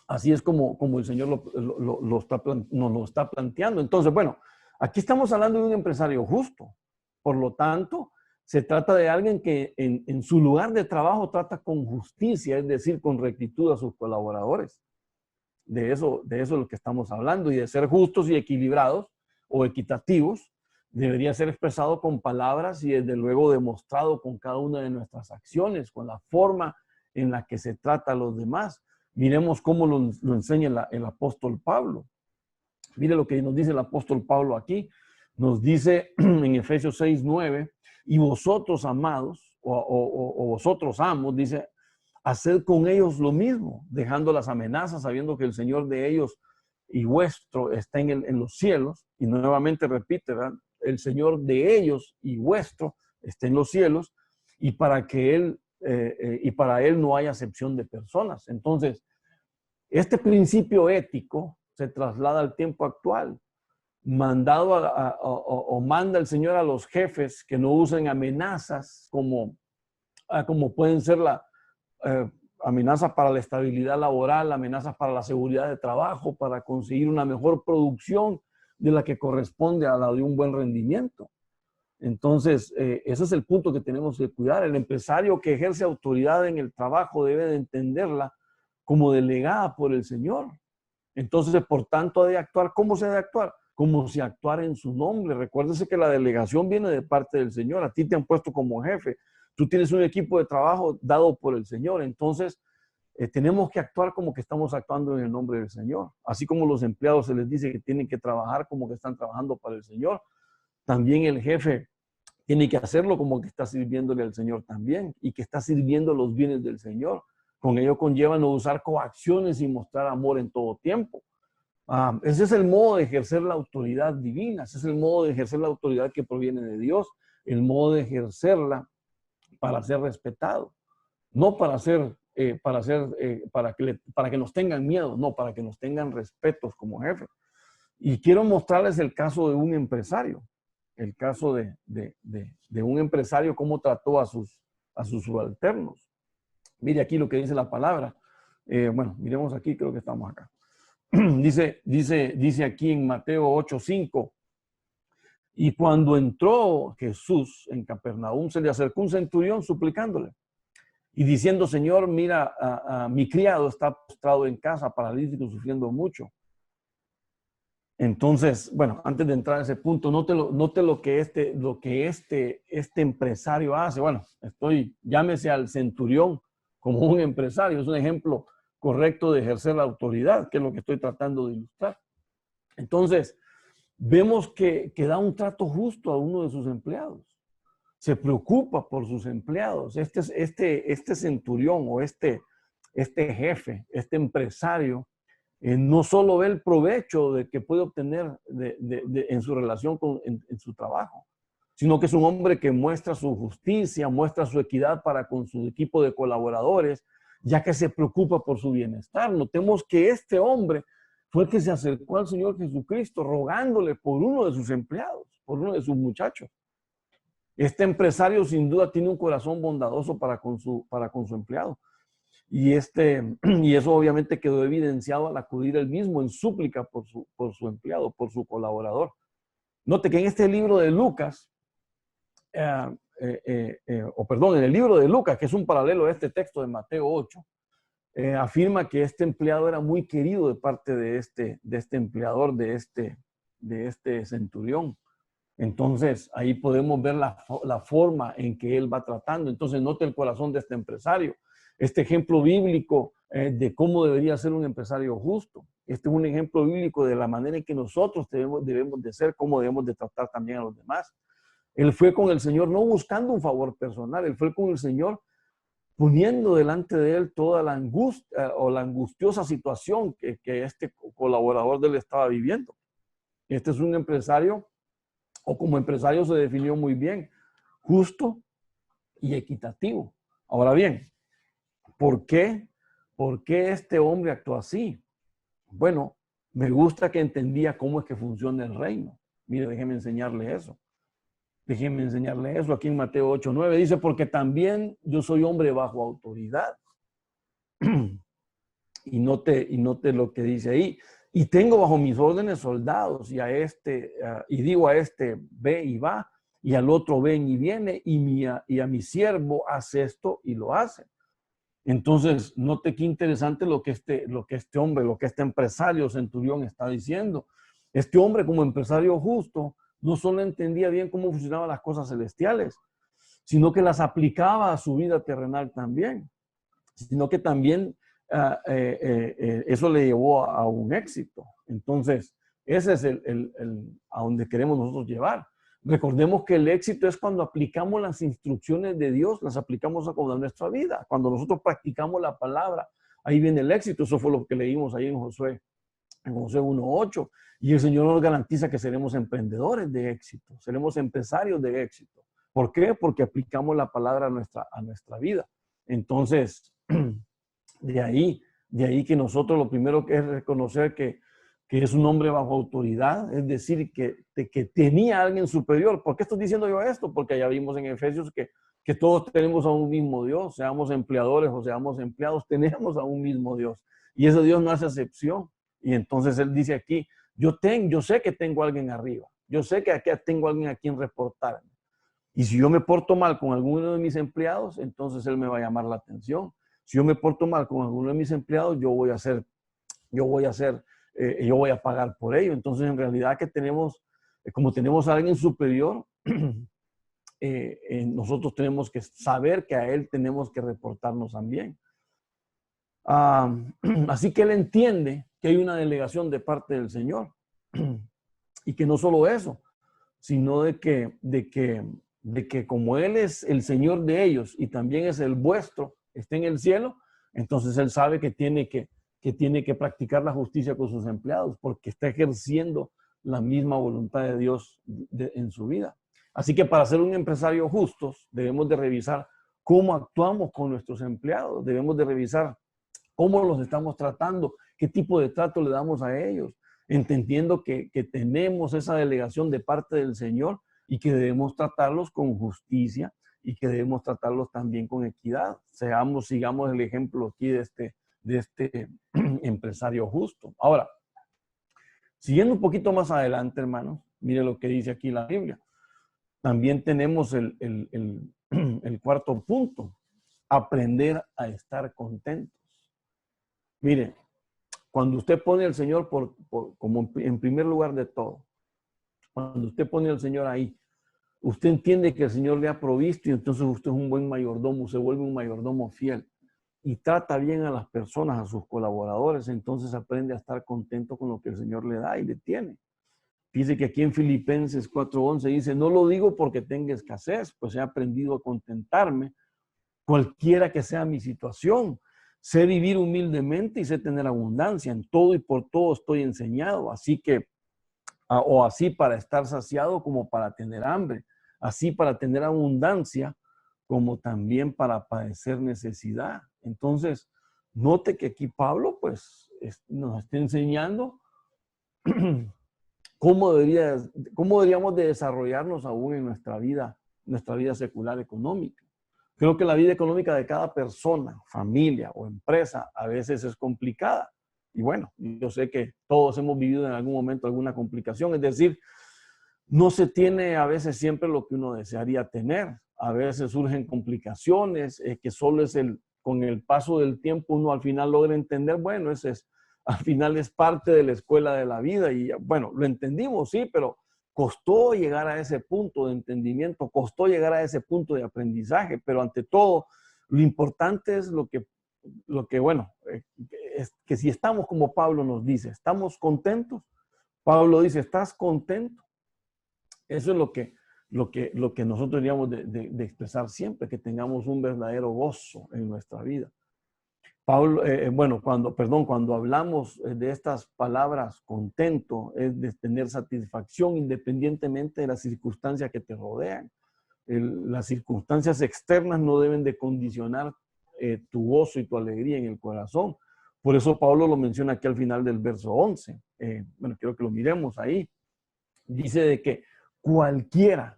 así es como el Señor nos lo está planteando. Entonces, bueno, aquí estamos hablando de un empresario justo. Por lo tanto, se trata de alguien que en su lugar de trabajo trata con justicia, es decir, con rectitud a sus colaboradores. De eso es lo que estamos hablando. Y de ser justos y equilibrados o equitativos, debería ser expresado con palabras y desde luego demostrado con cada una de nuestras acciones, con la forma en la que se trata a los demás. Miremos cómo lo enseña el apóstol Pablo. Mire lo que nos dice el apóstol Pablo aquí. Nos dice en Efesios 6:9, y vosotros amados, o vosotros amos, dice, haced con ellos lo mismo, dejando las amenazas, sabiendo que el Señor de ellos y vuestro está en los cielos. Y nuevamente repite, ¿verdad? El Señor de ellos y vuestro está en los cielos, y para Él no hay acepción de personas. Entonces, este principio ético se traslada al tiempo actual. Manda el Señor a los jefes que no usen amenazas como pueden ser la amenazas para la estabilidad laboral, amenazas para la seguridad de trabajo, para conseguir una mejor producción de la que corresponde a la de un buen rendimiento. Entonces, ese es el punto que tenemos que cuidar. El empresario que ejerce autoridad en el trabajo debe de entenderla como delegada por el Señor. Entonces, por tanto, ha de actuar. ¿Cómo se ha de actuar? Como si actuara en su nombre. Recuérdese que la delegación viene de parte del Señor. A ti te han puesto como jefe. Tú tienes un equipo de trabajo dado por el Señor. Entonces, tenemos que actuar como que estamos actuando en el nombre del Señor. Así como los empleados se les dice que tienen que trabajar como que están trabajando para el Señor, también el jefe tiene que hacerlo como que está sirviéndole al Señor también y que está sirviendo los bienes del Señor. Con ello conlleva no usar coacciones y mostrar amor en todo tiempo. Ese es el modo de ejercer la autoridad divina. Ese es el modo de ejercer la autoridad que proviene de Dios. El modo de ejercerla para ser respetado. No para que nos tengan miedo, no, para que nos tengan respetos como jefe. Y quiero mostrarles el caso de un empresario. El caso de un empresario, cómo trató a sus subalternos. Mire aquí lo que dice la palabra. Bueno, miremos aquí, creo que estamos acá. Dice aquí en Mateo 8:5, y cuando entró Jesús en Capernaum, se le acercó un centurión suplicándole y diciendo, Señor, mira, mi criado está postrado en casa, paralítico, sufriendo mucho. Entonces, bueno, antes de entrar a ese punto, note lo que este empresario hace. Bueno, llámese al centurión como un empresario. Es un ejemplo correcto de ejercer la autoridad, que es lo que estoy tratando de ilustrar. Entonces, vemos que da un trato justo a uno de sus empleados. Se preocupa por sus empleados. Este centurión o este jefe, este empresario, no solo ve el provecho de que puede obtener en su relación en su trabajo, sino que es un hombre que muestra su justicia, muestra su equidad para con su equipo de colaboradores, ya que se preocupa por su bienestar. Notemos que este hombre fue el que se acercó al Señor Jesucristo rogándole por uno de sus empleados, por uno de sus muchachos. Este empresario sin duda tiene un corazón bondadoso para con su empleado. Y eso obviamente quedó evidenciado al acudir él mismo en súplica por su empleado, por su colaborador. Note que en este libro de Lucas, en el libro de Lucas, que es un paralelo a este texto de Mateo 8, afirma que este empleado era muy querido de parte de este empleador, de este centurión. Entonces, ahí podemos ver la forma en que él va tratando. Entonces, note el corazón de este empresario. Este ejemplo bíblico de cómo debería ser un empresario justo. Este es un ejemplo bíblico de la manera en que nosotros debemos de ser, cómo debebos de tratar también a los demás. Él fue con el Señor no buscando un favor personal, él fue con el Señor poniendo delante de él toda la angustia o la angustiosa situación que este colaborador de él estaba viviendo. Este es un empresario, o como empresario se definió muy bien, justo y equitativo. Ahora bien, ¿por qué este hombre actuó así? Bueno, me gusta que entendía cómo es que funciona el reino. Mire, déjeme enseñarle eso. Déjenme enseñarle eso aquí en Mateo 8:9. Dice, porque también yo soy hombre bajo autoridad. Y note lo que dice ahí. Y tengo bajo mis órdenes soldados, y digo a este, ve y va, y al otro ven y viene, y a mi siervo hace esto y lo hace. Entonces, note qué interesante lo que este empresario centurión está diciendo. Este hombre, como empresario justo, no solo entendía bien cómo funcionaban las cosas celestiales, sino que las aplicaba a su vida terrenal también, sino que también eso le llevó a un éxito. Entonces, ese es a donde queremos nosotros llevar. Recordemos que el éxito es cuando aplicamos las instrucciones de Dios, las aplicamos a nuestra vida. Cuando nosotros practicamos la palabra, ahí viene el éxito. Eso fue lo que leímos ahí en Josué 1:8. Y el Señor nos garantiza que seremos emprendedores de éxito, seremos empresarios de éxito. ¿Por qué? Porque aplicamos la palabra a nuestra vida. Entonces, de ahí que nosotros lo primero que es reconocer que es un hombre bajo autoridad, es decir, que tenía a alguien superior. ¿Por qué estoy diciendo yo esto? Porque ya vimos en Efesios que todos tenemos a un mismo Dios, seamos empleadores o seamos empleados, tenemos a un mismo Dios. Y ese Dios no hace excepción. Y entonces él dice aquí, yo sé que tengo a alguien arriba, yo sé que aquí tengo a alguien a quien reportarme. Y si yo me porto mal con alguno de mis empleados, entonces él me va a llamar la atención. Si yo me porto mal con alguno de mis empleados, yo voy a pagar por ello. Entonces, en realidad que tenemos, como tenemos a alguien superior, nosotros tenemos que saber que a él tenemos que reportarnos también. Así que él entiende que hay una delegación de parte del Señor y que no solo eso, sino de que como él es el Señor de ellos y también es el vuestro, está en el cielo, entonces él sabe que tiene que practicar la justicia con sus empleados porque está ejerciendo la misma voluntad de Dios en su vida. Así que para ser un empresario justos debemos de revisar cómo actuamos con nuestros empleados, debemos de revisar cómo los estamos tratando, qué tipo de trato le damos a ellos, entendiendo que tenemos esa delegación de parte del Señor y que debemos tratarlos con justicia y que debemos tratarlos también con equidad. Sigamos el ejemplo aquí de este empresario justo. Ahora, siguiendo un poquito más adelante, hermanos, mire lo que dice aquí la Biblia. También tenemos el cuarto punto, aprender a estar contentos. Mire, cuando usted pone al Señor como en primer lugar de todo, cuando usted pone al Señor ahí, usted entiende que el Señor le ha provisto y entonces usted es un buen mayordomo, se vuelve un mayordomo fiel y trata bien a las personas, a sus colaboradores, entonces aprende a estar contento con lo que el Señor le da y le tiene. Dice que aquí en Filipenses 4:11 dice, no lo digo porque tenga escasez, pues he aprendido a contentarme cualquiera que sea mi situación. Sé vivir humildemente y sé tener abundancia. En todo y por todo estoy enseñado. Así para estar saciado como para tener hambre. Así para tener abundancia como también para padecer necesidad. Entonces, note que aquí Pablo pues nos está enseñando cómo deberíamos de desarrollarnos aún en nuestra vida secular económica. Creo que la vida económica de cada persona, familia o empresa a veces es complicada. Y bueno, yo sé que todos hemos vivido en algún momento alguna complicación. Es decir, no se tiene a veces siempre lo que uno desearía tener. A veces surgen complicaciones que solo es con el paso del tiempo uno al final logra entender, bueno, al final es parte de la escuela de la vida y bueno, lo entendimos, sí, pero costó llegar a ese punto de entendimiento, costó llegar a ese punto de aprendizaje, pero ante todo, lo importante es lo que bueno, es que si estamos como Pablo nos dice, ¿estamos contentos? Pablo dice, ¿estás contento? Eso es lo que nosotros deberíamos de expresar siempre, que tengamos un verdadero gozo en nuestra vida. Pablo, cuando hablamos de estas palabras, contento, es de tener satisfacción independientemente de las circunstancias que te rodean. Las circunstancias externas no deben de condicionar tu gozo y tu alegría en el corazón. Por eso Pablo lo menciona aquí al final del verso 11. Quiero que lo miremos ahí. Dice de que cualquiera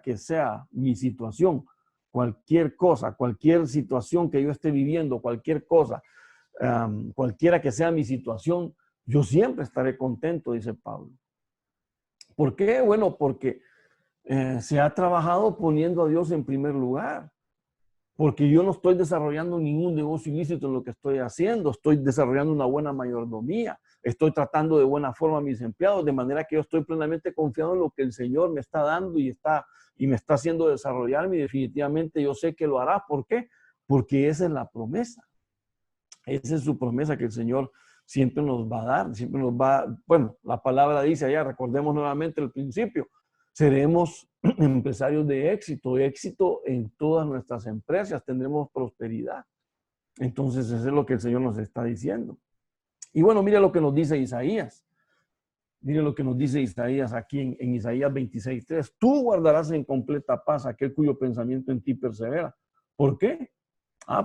que sea mi situación, cualquier cosa, cualquier situación que yo esté viviendo, cualquier cosa, cualquiera que sea mi situación, yo siempre estaré contento, dice Pablo. ¿Por qué? Bueno, porque se ha trabajado poniendo a Dios en primer lugar. Porque yo no estoy desarrollando ningún negocio ilícito en lo que estoy haciendo, estoy desarrollando una buena mayordomía, estoy tratando de buena forma a mis empleados, de manera que yo estoy plenamente confiado en lo que el Señor me está dando y me está haciendo desarrollarme y definitivamente yo sé que lo hará. ¿Por qué? Porque esa es la promesa. Esa es su promesa que el Señor siempre nos va a dar, siempre nos va, bueno, la palabra dice allá, recordemos nuevamente el principio, seremos empresarios de éxito en todas nuestras empresas, tendremos prosperidad. Entonces, eso es lo que el Señor nos está diciendo. Y bueno, mire lo que nos dice Isaías. Mire lo que nos dice Isaías aquí en Isaías 26:3. Tú guardarás en completa paz aquel cuyo pensamiento en ti persevera. ¿Por qué?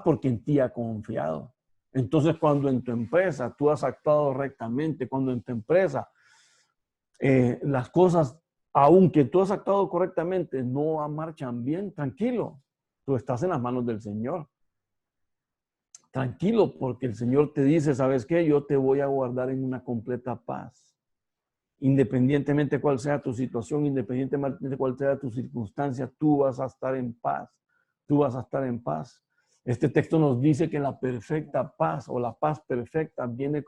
Porque en ti ha confiado. Entonces, cuando en tu empresa tú has actuado rectamente, cuando en tu empresa las cosas, aunque tú has actuado correctamente, no marchan bien, tranquilo, tú estás en las manos del Señor. Tranquilo, porque el Señor te dice, ¿sabes qué? Yo te voy a guardar en una completa paz. Independientemente cuál sea tu situación, independientemente cuál sea tu circunstancia, tú vas a estar en paz. Tú vas a estar en paz. Este texto nos dice que la perfecta paz o la paz perfecta viene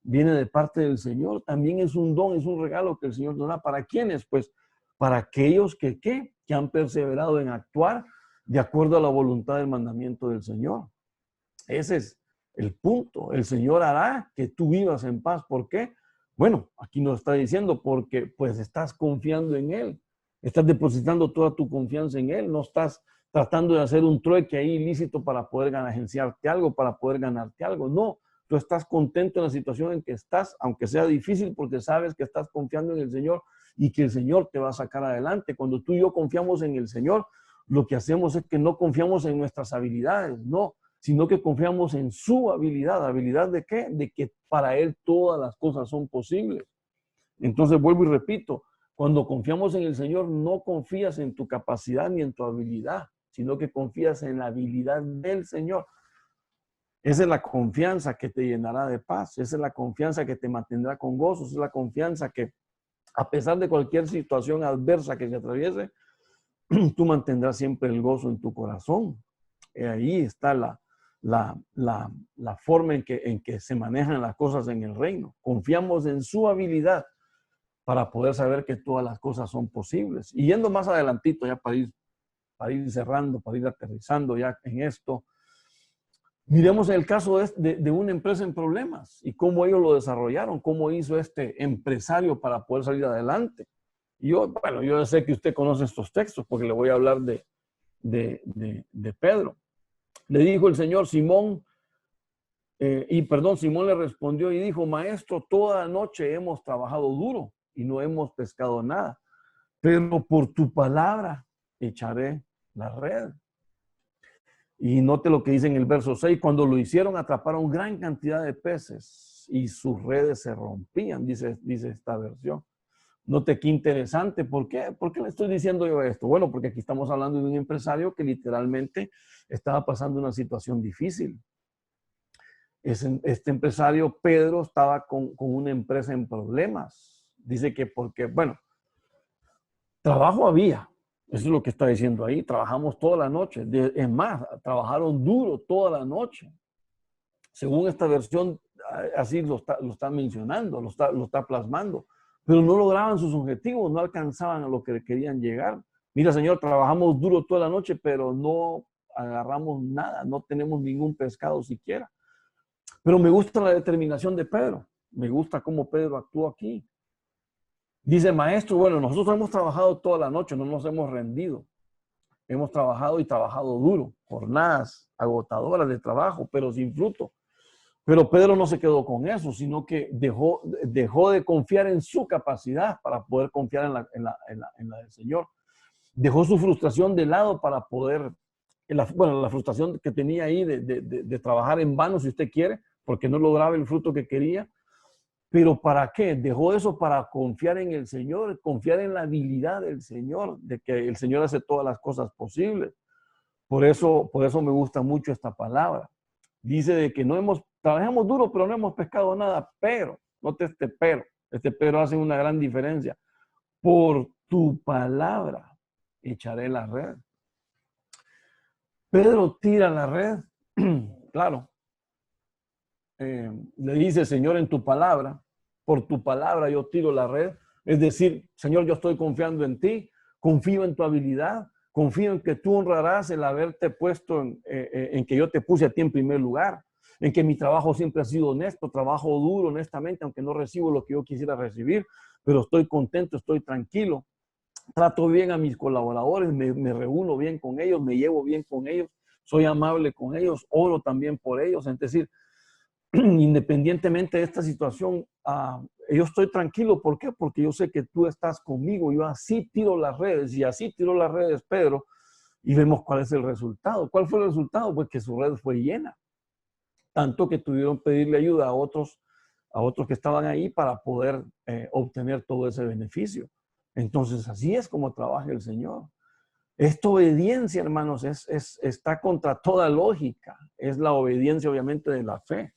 de parte del Señor. También es un don, es un regalo que el Señor nos da. ¿Para quiénes? Pues para aquellos que han perseverado en actuar de acuerdo a la voluntad del mandamiento del Señor. Ese es el punto. El Señor hará que tú vivas en paz. ¿Por qué? Bueno, aquí nos está diciendo porque pues estás confiando en Él. Estás depositando toda tu confianza en Él. No estás tratando de hacer un trueque ahí ilícito para poder gananciarte algo, para poder ganarte algo. No, tú estás contento en la situación en que estás, aunque sea difícil, porque sabes que estás confiando en el Señor y que el Señor te va a sacar adelante. Cuando tú y yo confiamos en el Señor, lo que hacemos es que no confiamos en nuestras habilidades, no, sino que confiamos en su habilidad. ¿Habilidad de qué? De que para Él todas las cosas son posibles. Entonces vuelvo y repito, cuando confiamos en el Señor, no confías en tu capacidad ni en tu habilidad, sino que confías en la habilidad del Señor. Esa es la confianza que te llenará de paz, esa es la confianza que te mantendrá con gozo, esa es la confianza que a pesar de cualquier situación adversa que se atraviese, tú mantendrás siempre el gozo en tu corazón. Ahí está la forma en que se manejan las cosas en el reino. Confiamos en su habilidad para poder saber que todas las cosas son posibles. Y yendo más adelantito, ya para ir cerrando, para ir aterrizando ya en esto, miremos el caso de una empresa en problemas y cómo ellos lo desarrollaron, cómo hizo este empresario para poder salir adelante. Yo sé que usted conoce estos textos porque le voy a hablar de Pedro. Le dijo el Señor, Simón le respondió y dijo, maestro, toda la noche hemos trabajado duro y no hemos pescado nada, pero por tu palabra echaré la red. Y note lo que dice en el verso 6, cuando lo hicieron atraparon gran cantidad de peces y sus redes se rompían, dice esta versión. Note qué interesante. ¿Por qué? ¿Por qué le estoy diciendo yo esto? Bueno, porque aquí estamos hablando de un empresario que literalmente estaba pasando una situación difícil. Este empresario, Pedro, estaba con una empresa en problemas. Dice que porque, bueno, trabajo había. Eso es lo que está diciendo ahí. Trabajamos toda la noche. Es más, trabajaron duro toda la noche. Según esta versión, así lo está mencionando, lo está plasmando. Pero no lograban sus objetivos, no alcanzaban a lo que querían llegar. Mira, Señor, trabajamos duro toda la noche, pero no agarramos nada, no tenemos ningún pescado siquiera. Pero me gusta la determinación de Pedro. Me gusta cómo Pedro actuó aquí. Dice, maestro, bueno, nosotros hemos trabajado toda la noche, no nos hemos rendido. Hemos trabajado y trabajado duro, jornadas agotadoras de trabajo, pero sin fruto. Pero Pedro no se quedó con eso, sino que dejó de confiar en su capacidad para poder confiar en la del Señor. Dejó su frustración de lado para poder, la frustración que tenía ahí de trabajar en vano, si usted quiere, porque no lograba el fruto que quería. ¿Pero para qué? Dejó eso para confiar en el Señor, confiar en la habilidad del Señor, de que el Señor hace todas las cosas posibles. Por eso me gusta mucho esta palabra. Dice de que trabajamos duro, pero no hemos pescado nada, pero, note este pero hace una gran diferencia. Por tu palabra echaré la red. Pedro tira la red, claro. Le dice, Señor, en tu palabra, por tu palabra yo tiro la red. Es decir, Señor, yo estoy confiando en ti, confío en tu habilidad, confío en que tú honrarás el haberte puesto en que yo te puse a ti en primer lugar, en que mi trabajo siempre ha sido honesto, trabajo duro, honestamente, aunque no recibo lo que yo quisiera recibir, pero estoy contento, estoy tranquilo, trato bien a mis colaboradores, me reúno bien con ellos, me llevo bien con ellos, soy amable con ellos, oro también por ellos. Es decir, independientemente de esta situación, yo estoy tranquilo. ¿Por qué? Porque yo sé que tú estás conmigo. Yo así tiro las redes, y así tiró las redes Pedro, y vemos cuál es el resultado. ¿Cuál fue el resultado? Pues que su red fue llena, tanto que tuvieron que pedirle ayuda a otros que estaban ahí para poder obtener todo ese beneficio. Entonces, así es como trabaja el Señor. Esta obediencia, hermanos, está contra toda lógica. Es la obediencia, obviamente, de la fe.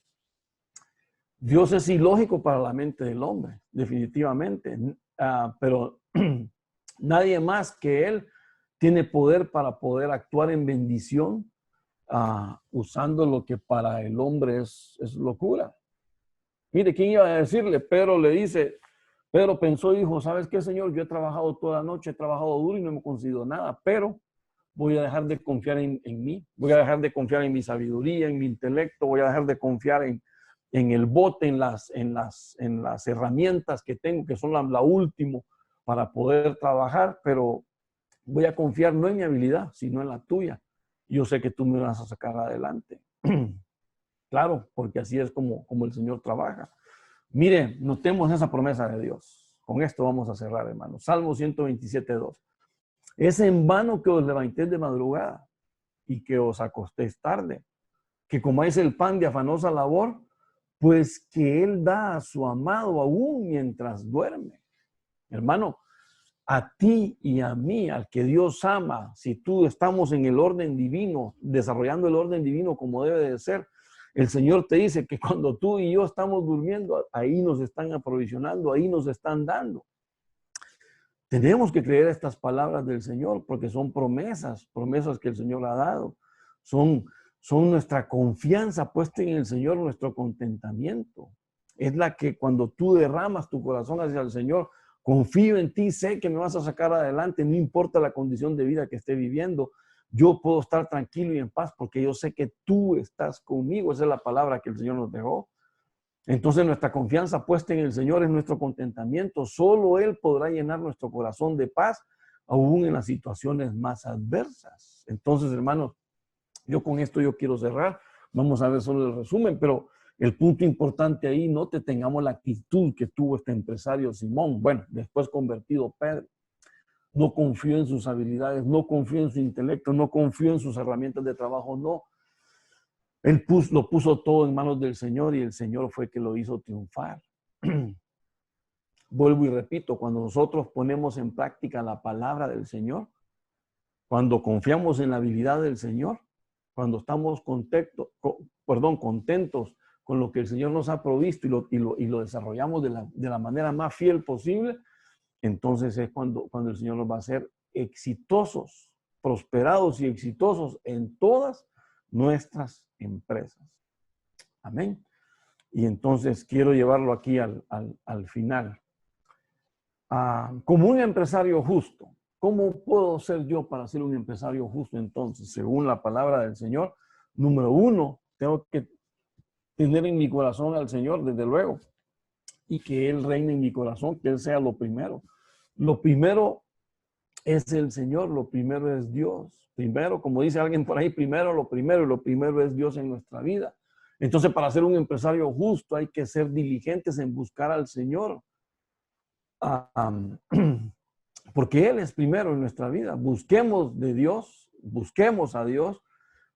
Dios es ilógico para la mente del hombre, definitivamente. Pero nadie más que Él tiene poder para poder actuar en bendición, usando lo que para el hombre es locura. Mire, ¿quién iba a decirle? Pedro le dice, Pedro pensó y dijo, ¿sabes qué, Señor? Yo he trabajado toda la noche, he trabajado duro y no me he conseguido nada, pero voy a dejar de confiar en mí, voy a dejar de confiar en mi sabiduría, en mi intelecto, voy a dejar de confiar en el bote, en las herramientas que tengo, que son la última para poder trabajar, pero voy a confiar no en mi habilidad, sino en la tuya. Yo sé que tú me vas a sacar adelante. Claro, porque así es como el Señor trabaja. Mire, notemos esa promesa de Dios. Con esto vamos a cerrar, hermanos. Salmo 127:2. Es en vano que os levantéis de madrugada y que os acostéis tarde, que comáis el pan de afanosa labor, pues que Él da a su amado aún mientras duerme. Hermano, a ti y a mí, al que Dios ama, si tú estamos en el orden divino, desarrollando el orden divino como debe de ser, el Señor te dice que cuando tú y yo estamos durmiendo, ahí nos están aprovisionando, ahí nos están dando. Tenemos que creer estas palabras del Señor porque son promesas que el Señor ha dado. Son nuestra confianza puesta en el Señor, nuestro contentamiento. Es la que cuando tú derramas tu corazón hacia el Señor, confío en ti, sé que me vas a sacar adelante, no importa la condición de vida que esté viviendo, yo puedo estar tranquilo y en paz porque yo sé que tú estás conmigo. Esa es la palabra que el Señor nos dejó. Entonces nuestra confianza puesta en el Señor es nuestro contentamiento. Solo Él podrá llenar nuestro corazón de paz, aún en las situaciones más adversas. Entonces, hermanos, yo con esto yo quiero cerrar. Vamos a ver solo el resumen, pero el punto importante ahí, no te tengamos la actitud que tuvo este empresario Simón. Bueno, después convertido Pedro. No confió en sus habilidades, no confió en su intelecto, no confió en sus herramientas de trabajo, no. Él lo puso todo en manos del Señor y el Señor fue que lo hizo triunfar. Vuelvo y repito, cuando nosotros ponemos en práctica la palabra del Señor, cuando confiamos en la habilidad del Señor, cuando estamos contentos con lo que el Señor nos ha provisto y lo desarrollamos de la manera más fiel posible, entonces es cuando el Señor nos va a hacer exitosos, prosperados y exitosos en todas nuestras empresas. Amén. Y entonces quiero llevarlo aquí al final. Como un empresario justo, ¿cómo puedo ser yo para ser un empresario justo entonces? Según la palabra del Señor, número uno, tengo que tener en mi corazón al Señor, desde luego, y que Él reine en mi corazón, que Él sea lo primero. Lo primero es el Señor, lo primero es Dios. Primero, como dice alguien por ahí, primero lo primero, y lo primero es Dios en nuestra vida. Entonces, para ser un empresario justo hay que ser diligentes en buscar al Señor. Porque Él es primero en nuestra vida. Busquemos de Dios, busquemos a Dios,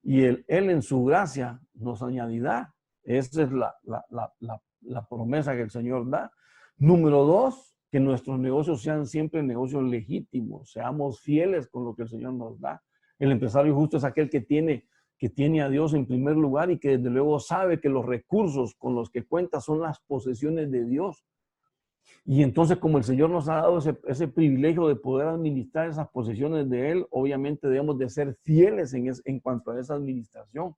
y Él en su gracia nos añadirá. Esa es la promesa que el Señor da. Número dos, que nuestros negocios sean siempre negocios legítimos, seamos fieles con lo que el Señor nos da. El empresario justo es aquel que tiene a Dios en primer lugar y que desde luego sabe que los recursos con los que cuenta son las posesiones de Dios. Y entonces, como el Señor nos ha dado ese privilegio de poder administrar esas posesiones de Él, obviamente debemos de ser fieles en cuanto a esa administración.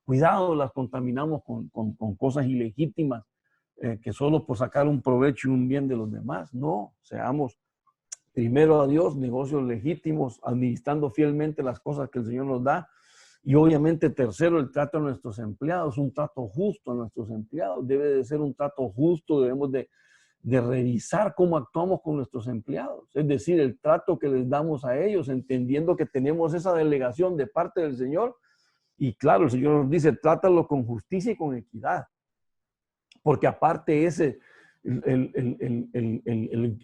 Cuidado, las contaminamos con cosas ilegítimas, que solo por sacar un provecho y un bien de los demás. No, seamos primero a Dios, negocios legítimos, administrando fielmente las cosas que el Señor nos da. Y obviamente, tercero, el trato a nuestros empleados, un trato justo a nuestros empleados. Debe de ser un trato justo, debemos de revisar cómo actuamos con nuestros empleados. Es decir, el trato que les damos a ellos, entendiendo que tenemos esa delegación de parte del Señor. Y claro, el Señor nos dice, trátalo con justicia y con equidad. Porque aparte el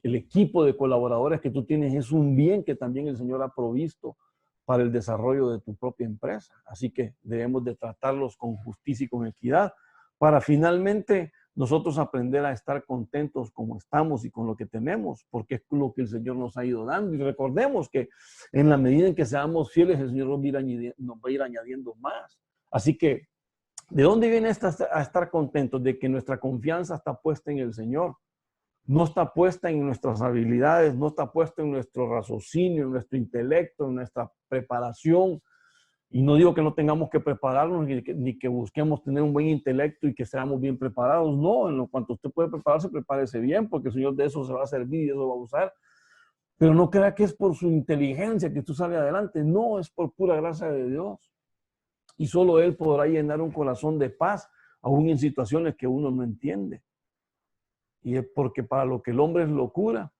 equipo de colaboradores que tú tienes es un bien que también el Señor ha provisto para el desarrollo de tu propia empresa. Así que debemos de tratarlos con justicia y con equidad para finalmente nosotros aprender a estar contentos como estamos y con lo que tenemos, porque es lo que el Señor nos ha ido dando. Y recordemos que en la medida en que seamos fieles, el Señor nos va a ir añadiendo más. Así que, ¿de dónde viene a estar contentos? De que nuestra confianza está puesta en el Señor. No está puesta en nuestras habilidades, no está puesta en nuestro raciocinio, en nuestro intelecto, en nuestra preparación. Y no digo que no tengamos que prepararnos ni que busquemos tener un buen intelecto y que seamos bien preparados. No, en lo cuanto usted puede prepararse, prepárese bien, porque el Señor de eso se va a servir y eso va a usar. Pero no crea que es por su inteligencia que tú sales adelante. No, es por pura gracia de Dios. Y solo Él podrá llenar un corazón de paz, aún en situaciones que uno no entiende. Y es porque para lo que el hombre es locura,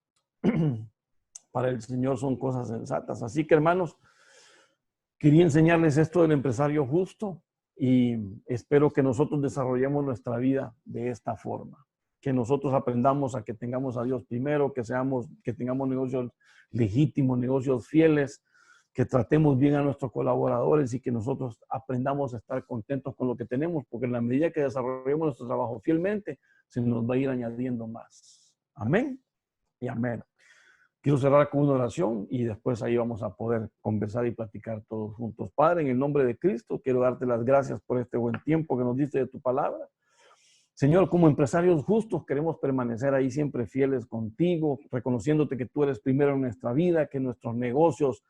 para el Señor son cosas sensatas. Así que, hermanos, quería enseñarles esto del empresario justo y espero que nosotros desarrollemos nuestra vida de esta forma. Que nosotros aprendamos a que tengamos a Dios primero, que tengamos negocios legítimos, negocios fieles, que tratemos bien a nuestros colaboradores y que nosotros aprendamos a estar contentos con lo que tenemos, porque en la medida que desarrollemos nuestro trabajo fielmente, se nos va a ir añadiendo más. Amén y amén. Quiero cerrar con una oración y después ahí vamos a poder conversar y platicar todos juntos. Padre, en el nombre de Cristo, quiero darte las gracias por este buen tiempo que nos diste de tu palabra. Señor, como empresarios justos queremos permanecer ahí siempre fieles contigo, reconociéndote que tú eres primero en nuestra vida, que nuestros negocios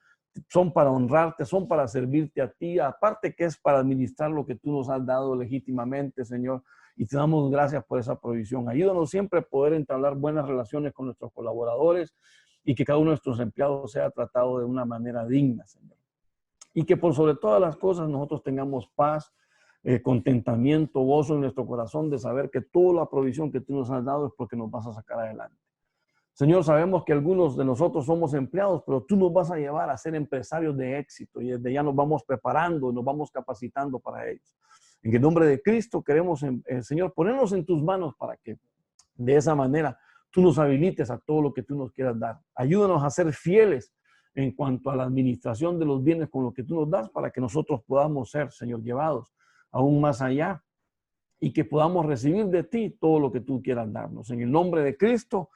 son para honrarte, son para servirte a ti, aparte que es para administrar lo que tú nos has dado legítimamente, Señor, y te damos gracias por esa provisión. Ayúdanos siempre a poder entablar buenas relaciones con nuestros colaboradores y que cada uno de nuestros empleados sea tratado de una manera digna, Señor. Y que por sobre todas las cosas nosotros tengamos paz, contentamiento, gozo en nuestro corazón de saber que toda la provisión que tú nos has dado es porque nos vas a sacar adelante. Señor, sabemos que algunos de nosotros somos empleados, pero tú nos vas a llevar a ser empresarios de éxito y desde ya nos vamos preparando, nos vamos capacitando para ellos. En el nombre de Cristo queremos, Señor, ponernos en tus manos para que de esa manera tú nos habilites a todo lo que tú nos quieras dar. Ayúdanos a ser fieles en cuanto a la administración de los bienes con lo que tú nos das para que nosotros podamos ser, Señor, llevados aún más allá y que podamos recibir de ti todo lo que tú quieras darnos. En el nombre de Cristo,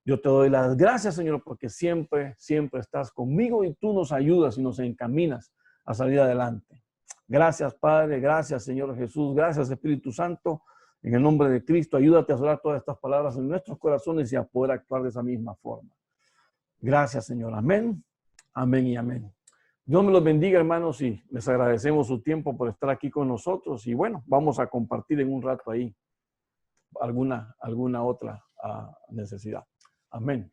yo te doy las gracias, Señor, porque siempre, siempre estás conmigo y tú nos ayudas y nos encaminas a salir adelante. Gracias, Padre. Gracias, Señor Jesús. Gracias, Espíritu Santo. En el nombre de Cristo, ayúdate a orar todas estas palabras en nuestros corazones y a poder actuar de esa misma forma. Gracias, Señor. Amén, amén y amén. Dios me los bendiga, hermanos, y les agradecemos su tiempo por estar aquí con nosotros. Y bueno, vamos a compartir en un rato ahí alguna otra necesidad. Amén.